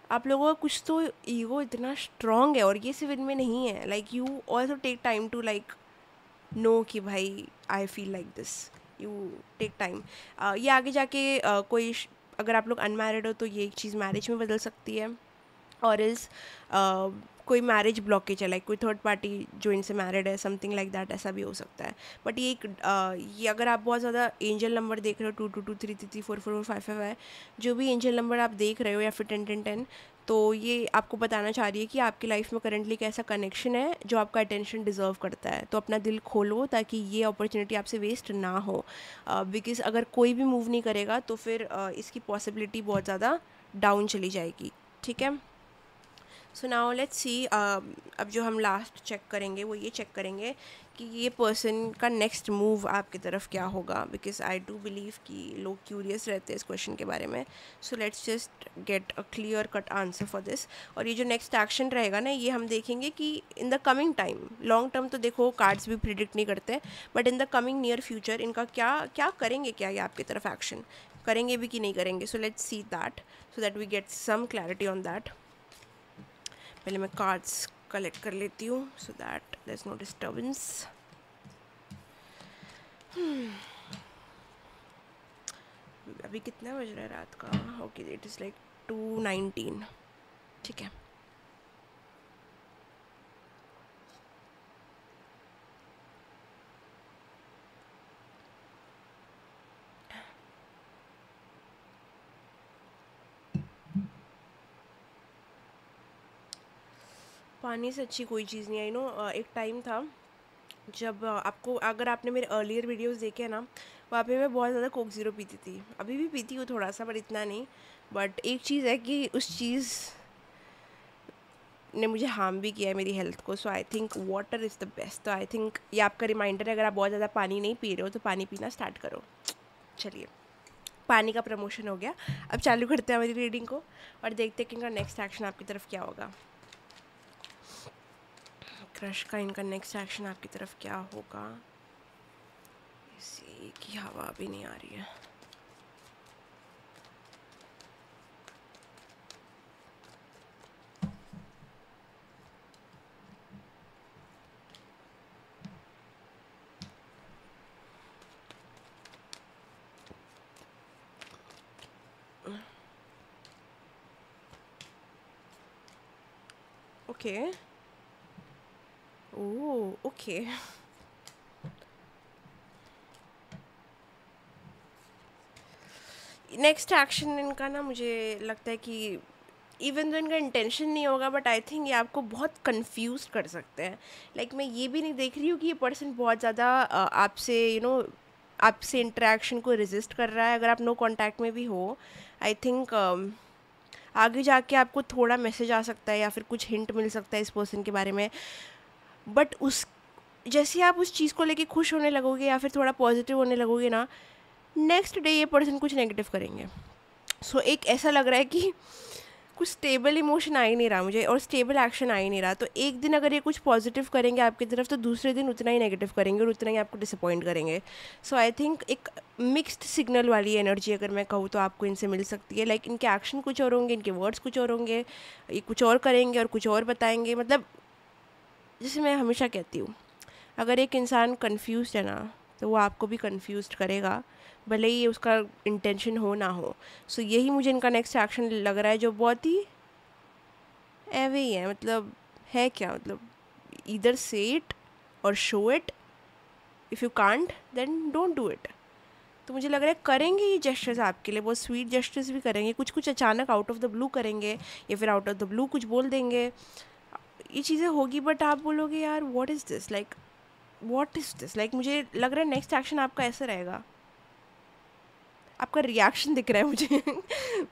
आप लोगों का कुछ तो ईगो इतना स्ट्रॉन्ग है, और ये सिर्फ इनमें नहीं है। Like you also take time to like know कि भाई I feel like this, you take time. ये आगे जाके अगर आप लोग अनमैरिड हो तो ये एक चीज़ मैरिज में बदल सकती है, और इज़ कोई मैरिज ब्लॉकेज है, लाइक कोई थर्ड पार्टी जो इनसे मैरिड है, समथिंग लाइक दैट, ऐसा भी हो सकता है। बट ये अगर आप बहुत ज़्यादा एंजल नंबर देख रहे हो, 2 2 2 3 3 3 4 4 5 5 है, जो भी एंजल नंबर आप देख रहे हो, या फिर 10 10 10, तो ये आपको बताना चाह रही है कि आपकी लाइफ में करंटली एक ऐसा कनेक्शन है जो आपका अटेंशन डिज़र्व करता है। तो अपना दिल खोलो ताकि ये अपॉर्चुनिटी आपसे वेस्ट ना हो, बिकॉज़ अगर कोई भी मूव नहीं करेगा तो फिर इसकी पॉसिबिलिटी बहुत ज़्यादा डाउन चली जाएगी, ठीक है। सो नाउ लेट्स सी, अब जो हम लास्ट चेक करेंगे वो ये चेक करेंगे कि ये पर्सन का नेक्स्ट मूव आपकी तरफ क्या होगा, बिकॉज आई डू बिलीव कि लोग क्यूरियस रहते हैं इस क्वेश्चन के बारे में। So let's just get a clear cut answer for this. और ये जो नेक्स्ट एक्शन रहेगा ना, ये हम देखेंगे कि in the coming time, long term तो देखो कार्ड्स भी प्रिडिक्ट नहीं करते, but in the coming near future इनका क्या क्या करेंगे, क्या ये आपकी तरफ एक्शन करेंगे भी कि नहीं करेंगे। So let's see that, so that we get some clarity on that. पहले मैं कार्ड्स कलेक्ट कर लेती हूँ so that there is no disturbance. अभी कितना बज रहा है रात का? ओके, इट इज़ लाइक 2:19, ठीक है। पानी से अच्छी कोई चीज़ नहीं है। एक टाइम था जब आपको, अगर आपने मेरे अर्लियर वीडियोस देखे हैं ना, वहाँ पे मैं बहुत ज़्यादा कोक ज़ीरो पीती थी। अभी भी पीती हूँ थोड़ा सा, बट इतना नहीं। बट एक चीज़ है कि उस चीज़ ने मुझे हार्म भी किया है मेरी हेल्थ को। So I think water is the best. तो आई थिंक ये आपका रिमाइंडर है, अगर आप बहुत ज़्यादा पानी नहीं पी रहे हो तो पानी पीना स्टार्ट करो। चलिए, पानी का प्रमोशन हो गया। अब चालू करते हैं हमारी रीडिंग को और देखते हैं कि इनका नेक्स्ट एक्शन आपकी तरफ क्या होगा। क्रश का इनका नेक्स्ट एक्शन आपकी तरफ क्या होगा? इसी की हवा भी नहीं आ रही है। Okay, oh okay. Next action इनका ना, मुझे लगता है कि इवन तो इनका इंटेंशन नहीं होगा, बट आई थिंक ये आपको बहुत कंफ्यूज कर सकते हैं। लाइक मैं ये भी नहीं देख रही हूँ कि ये पर्सन बहुत ज़्यादा आपसे आपसे इंटरेक्शन को रेजिस्ट कर रहा है। अगर आप नो कांटेक्ट में भी हो, आई थिंक आगे जाके आपको थोड़ा मैसेज आ सकता है या फिर कुछ हिंट मिल सकता है इस पर्सन के बारे में। बट उस जैसे आप उस चीज़ को लेके खुश होने लगोगे या फिर थोड़ा पॉजिटिव होने लगोगे ना, नेक्स्ट डे ये पर्सन कुछ नेगेटिव करेंगे। सो एक ऐसा लग रहा है कि कुछ स्टेबल इमोशन आ ही नहीं रहा मुझे, और स्टेबल एक्शन आ ही नहीं रहा। तो एक दिन अगर ये कुछ पॉजिटिव करेंगे आपकी तरफ, तो दूसरे दिन उतना ही नेगेटिव करेंगे और उतना ही आपको डिसअपॉइंट करेंगे। सो आई थिंक एक मिक्स्ड सिग्नल वाली एनर्जी, अगर मैं कहूँ तो आपको इनसे मिल सकती है। लाइक इनके एक्शन कुछ और होंगे, इनके वर्ड्स कुछ और होंगे, ये कुछ और करेंगे और कुछ और बताएंगे। मतलब जैसे मैं हमेशा कहती हूँ, अगर एक इंसान कन्फ्यूज है ना, तो वो आपको भी कन्फ्यूज करेगा, भले ही उसका इंटेंशन हो ना हो। सो यही मुझे इनका नेक्स्ट एक्शन लग रहा है, जो बहुत ही एवे ही है। मतलब है क्या, मतलब either say it or show it, if you can't then don't do it. तो मुझे लग रहा है करेंगे ये जेस्चर्स आपके लिए, बहुत स्वीट जेस्चर्स भी करेंगे, कुछ कुछ अचानक आउट ऑफ द ब्लू करेंगे, या फिर आउट ऑफ द ब्लू कुछ बोल देंगे, ये चीज़ें होगी। बट आप बोलोगे यार what is this, like what is this, like मुझे लग रहा है नेक्स्ट एक्शन आपका ऐसा रहेगा। आपका रिएक्शन दिख रहा है मुझे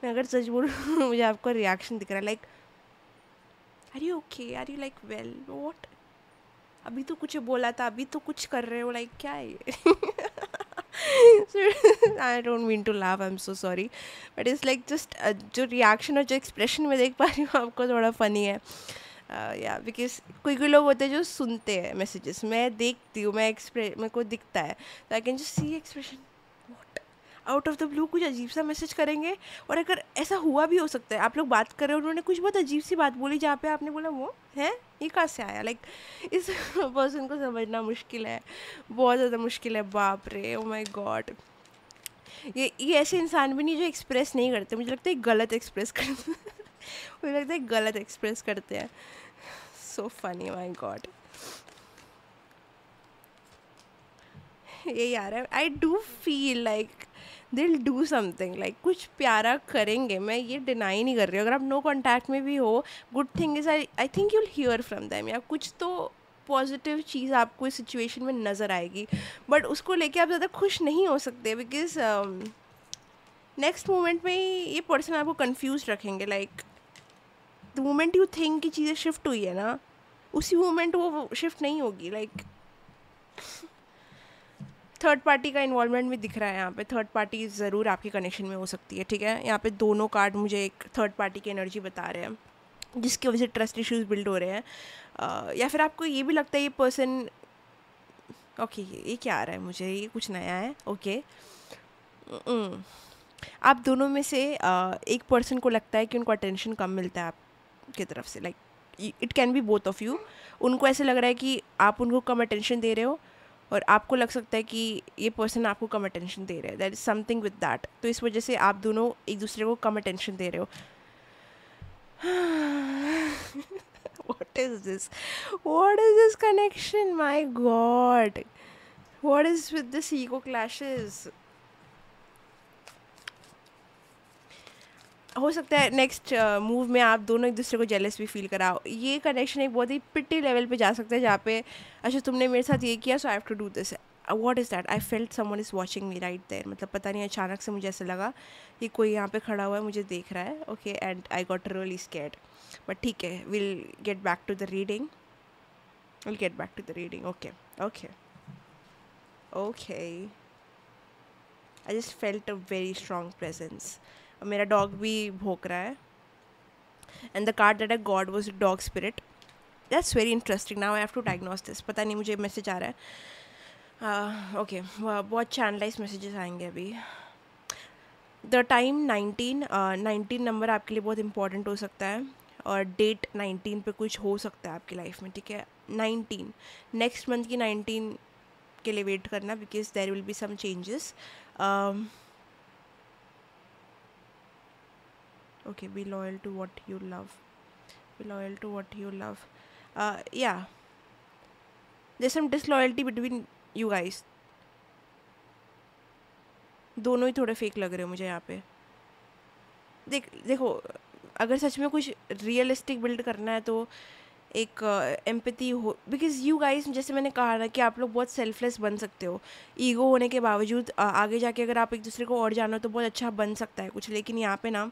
मैं अगर सच बोलूँ मुझे आपका रिएक्शन दिख रहा है, like are you okay, are you like well, what, अभी तो कुछ बोला था, अभी तो कुछ कर रहे हो, लाइक क्या है ये I don't mean to laugh, I am so sorry, but it's like just जो रिएक्शन और जो एक्सप्रेशन मैं देख पा रही हूँ आपको थोड़ा फनी है। या बिकॉज कोई कोई लोग होते हैं जो सुनते हैं मैसेजेस, मैं देखती हूँ, मेरे को दिखता है, तो I can just see expression, out of the blue कुछ अजीब सा मैसेज करेंगे। और अगर ऐसा हुआ भी हो सकता है, आप लोग बात कर रहे हो, उन्होंने कुछ बहुत अजीब सी बात बोली जहाँ पे आपने बोला वो है, ये कहाँ से आया, लाइक इस पर्सन को समझना मुश्किल है, बहुत ज़्यादा मुश्किल है, बाप रे, ओ माय गॉड। ये ऐसे इंसान भी नहीं जो एक्सप्रेस नहीं करते, मुझे लगता है गलत एक्सप्रेस करते मुझे लगता है गलत एक्सप्रेस करते हैं। So funny, my God. ये यार है, आई डू फील लाइक दिल डू समथिंग, लाइक कुछ प्यारा करेंगे, मैं ये डिनाई नहीं कर रही हूँ। अगर आप नो कॉन्टैक्ट में भी हो, good thing is I think you'll here from them, या कुछ तो पॉजिटिव चीज़ आपको इस सिचुएशन में नज़र आएगी। बट उसको लेके आप ज़्यादा खुश नहीं हो सकते, बिकॉज नेक्स्ट मोमेंट में ही ये पर्सन आपको कंफ्यूज रखेंगे। Like the moment you think कि चीज़ें शिफ्ट हुई है ना, उसी मोमेंट वो शिफ्ट नहीं होगी। लाइक थर्ड पार्टी का इन्वॉल्वमेंट भी दिख रहा है यहाँ पे, थर्ड पार्टी ज़रूर आपके कनेक्शन में हो सकती है, ठीक है। यहाँ पे दोनों कार्ड मुझे एक थर्ड पार्टी की एनर्जी बता रहे हैं, जिसकी वजह से ट्रस्ट इश्यूज बिल्ड हो रहे हैं। या फिर आपको ये भी लगता है ये पर्सन, ओके ये क्या आ रहा है मुझे, ये कुछ नया है, ओके। आप दोनों में से एक पर्सन को लगता है कि उनको अटेंशन कम मिलता है आपकी तरफ से, like it can be both of you. उनको ऐसे लग रहा है कि आप उनको कम अटेंशन दे रहे हो, और आपको लग सकता है कि ये पर्सन आपको कम अटेंशन दे रहे हैं, that is something with that. तो इस वजह से आप दोनों एक दूसरे को कम अटेंशन दे रहे हो। What is this? What is this connection? My God. What is with this ego clashes? हो सकता है नेक्स्ट मूव में आप दोनों एक दूसरे को जेलस भी फील कराओ। ये कनेक्शन एक बहुत ही पिटी लेवल पे जा सकता है, जहाँ पे अच्छा तुमने मेरे साथ ये किया, so I have to do this, what is that, I felt someone is watching me right there. मतलब पता नहीं अचानक से मुझे ऐसा लगा कि कोई यहाँ पे खड़ा हुआ है, मुझे देख रहा है, okay, and I got really scared. But ठीक है, will get back to the reading, will get back to the reading, okay okay okay. I just felt a very strong presence. मेरा डॉग भी भौंक रहा है, and the card that I got was dog spirit. That's very interesting, now I have to diagnose this. पता नहीं मुझे message आ रहा है, ओके, बहुत चैनलाइज मैसेजेस आएंगे अभी। द टाइम 19 नंबर आपके लिए बहुत इंपॉर्टेंट हो सकता है, और डेट 19 पे कुछ हो सकता है आपकी लाइफ में, ठीक है। 19 नेक्स्ट मंथ की 19 के लिए वेट करना, because there will be some changes. Okay, be loyal to what you love. Be loyal to what you love. Yeah, there's some disloyalty between you guys. दोनों ही थोड़े फेक लग रहे हो मुझे यहाँ पे। देखो, अगर सच में कुछ रियलिस्टिक बिल्ड करना है तो एक एम्पैथी हो, बिकॉज यू गाइस, जैसे मैंने कहा ना कि आप लोग बहुत सेल्फलेस बन सकते हो ईगो होने के बावजूद। आगे जाके अगर आप एक दूसरे को और जानो तो बहुत अच्छा बन सकता है कुछ, लेकिन यहाँ पे ना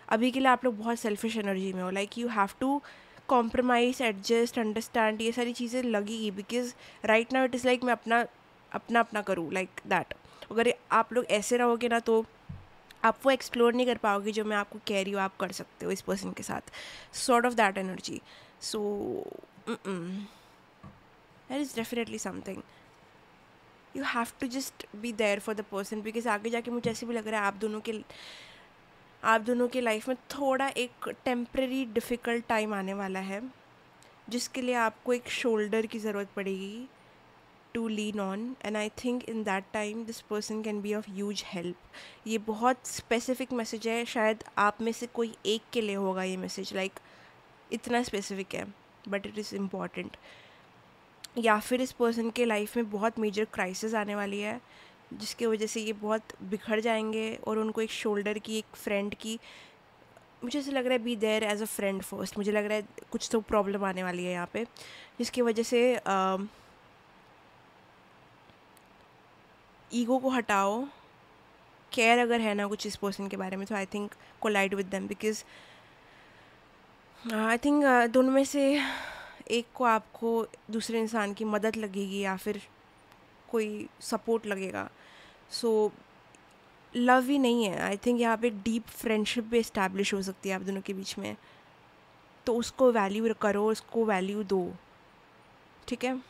अभी के लिए आप लोग बहुत सेल्फिश एनर्जी में हो। Like you have to compromise, adjust, understand, ये सारी चीज़ें लगेगी, because right now it is like मैं अपना करूँ, लाइक दैट। अगर आप लोग ऐसे रहोगे ना तो आप वो एक्सप्लोर नहीं कर पाओगे जो मैं आपको कह रही हूँ आप कर सकते हो इस पर्सन के साथ, sort of that energy. So that is definitely something you have to just be there for the person, because आगे जाके मुझे ऐसे भी लग रहा है आप दोनों के लाइफ में थोड़ा एक टेम्प्रेरी डिफ़िकल्ट टाइम आने वाला है, जिसके लिए आपको एक शोल्डर की ज़रूरत पड़ेगी to lean on, and I think in that time this person can be of huge help. ये बहुत स्पेसिफिक मैसेज है, शायद आप में से कोई एक के लिए होगा ये मैसेज, लाइक इतना स्पेसिफिक है, बट इट इज़ इम्पॉर्टेंट। या फिर इस पर्सन के लाइफ में बहुत मेजर क्राइसिस आने वाली है, जिसकी वजह से ये बहुत बिखर जाएंगे और उनको एक शोल्डर की, एक फ्रेंड की, मुझे ऐसा लग रहा है be there as a friend first. मुझे लग रहा है कुछ तो प्रॉब्लम आने वाली है यहाँ पे, जिसकी वजह से ईगो को हटाओ। केयर अगर है ना कुछ इस पर्सन के बारे में, तो I think collide with them, because I think दोनों में से एक को आपको दूसरे इंसान की मदद लगेगी या फिर कोई सपोर्ट लगेगा। सो लव ही नहीं है, आई थिंक यहाँ पे डीप फ्रेंडशिप भी इस्टेब्लिश हो सकती है आप दोनों के बीच में। तो उसको वैल्यू करो, उसको वैल्यू दो, ठीक है।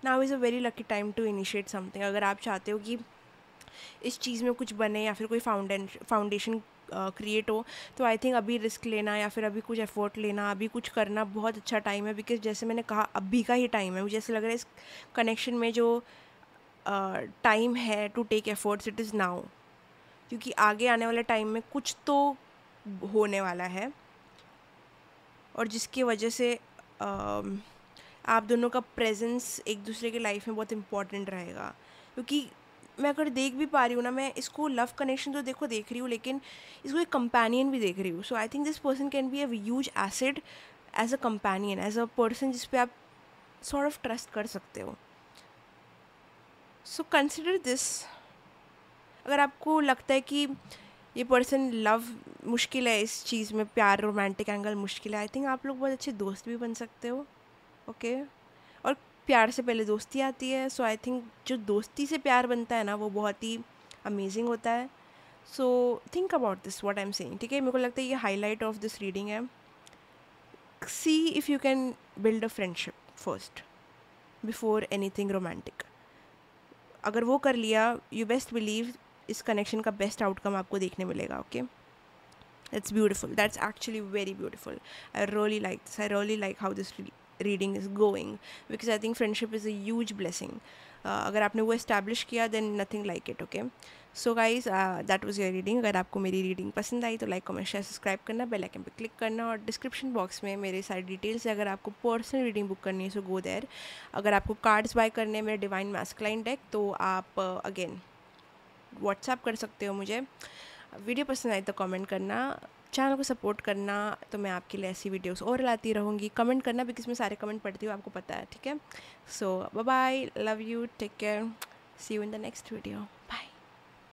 Now is a very lucky time to initiate something. अगर आप चाहते हो कि इस चीज़ में कुछ बने या फिर कोई फाउंडेशन क्रिएट हो, तो आई थिंक अभी रिस्क लेना या फिर अभी कुछ एफर्ट लेना, अभी कुछ करना बहुत अच्छा टाइम है। बिकॉज जैसे मैंने कहा, अभी का ही टाइम है। मुझे ऐसा लग रहा है इस कनेक्शन में जो टाइम है to take efforts, it is now. क्योंकि आगे आने वाले टाइम में कुछ तो होने वाला है, और जिसकी वजह से आप दोनों का प्रेजेंस एक दूसरे के लाइफ में बहुत इम्पॉर्टेंट रहेगा। क्योंकि मैं अगर देख भी पा रही हूँ ना, मैं इसको लव कनेक्शन तो देख रही हूँ, लेकिन इसको एक कंपेनियन भी देख रही हूँ। So I think this person can be a huge asset as a companion, as a person जिस पे आप सॉर्ट ऑफ ट्रस्ट कर सकते हो। So consider this. अगर आपको लगता है कि ये पर्सन लव मुश्किल है, इस चीज़ में प्यार रोमांटिक एंगल मुश्किल है, आई थिंक आप लोग बहुत अच्छे दोस्त भी बन सकते हो, ओके। और प्यार से पहले दोस्ती आती है। सो आई थिंक जो दोस्ती से प्यार बनता है ना, वो बहुत ही अमेजिंग होता है। So think about this what I am saying, ठीक है। मेरे को लगता है ये हाईलाइट ऑफ दिस रीडिंग है। सी if you can build a friendship first before anything romantic. अगर वो कर लिया, यू बेस्ट बिलीव इस कनेक्शन का बेस्ट आउटकम आपको देखने मिलेगा, okay. That's beautiful. That's actually very beautiful. I really like this. I really like how this reading is going, because I think friendship is a huge blessing. अगर आपने वो establish किया, then nothing like it, okay? So guys, that was your reading. अगर आपको मेरी reading पसंद आई तो like, comment, share, subscribe करना, bell icon पे click करना, और description box में मेरे सारे details है। अगर आपको personal reading book करनी है so go there. अगर आपको cards buy करने हैं मेरे Divine Masculine deck, तो आप again WhatsApp कर सकते हो मुझे। वीडियो पसंद आई तो कमेंट करना, चैनल को सपोर्ट करना, तो मैं आपके लिए ऐसी वीडियोस और लाती रहूँगी। कमेंट करना, बिकॉज मैं सारे कमेंट पढ़ती हूँ, आपको पता है, ठीक है। So bye bye, love you, take care, see you in the next video.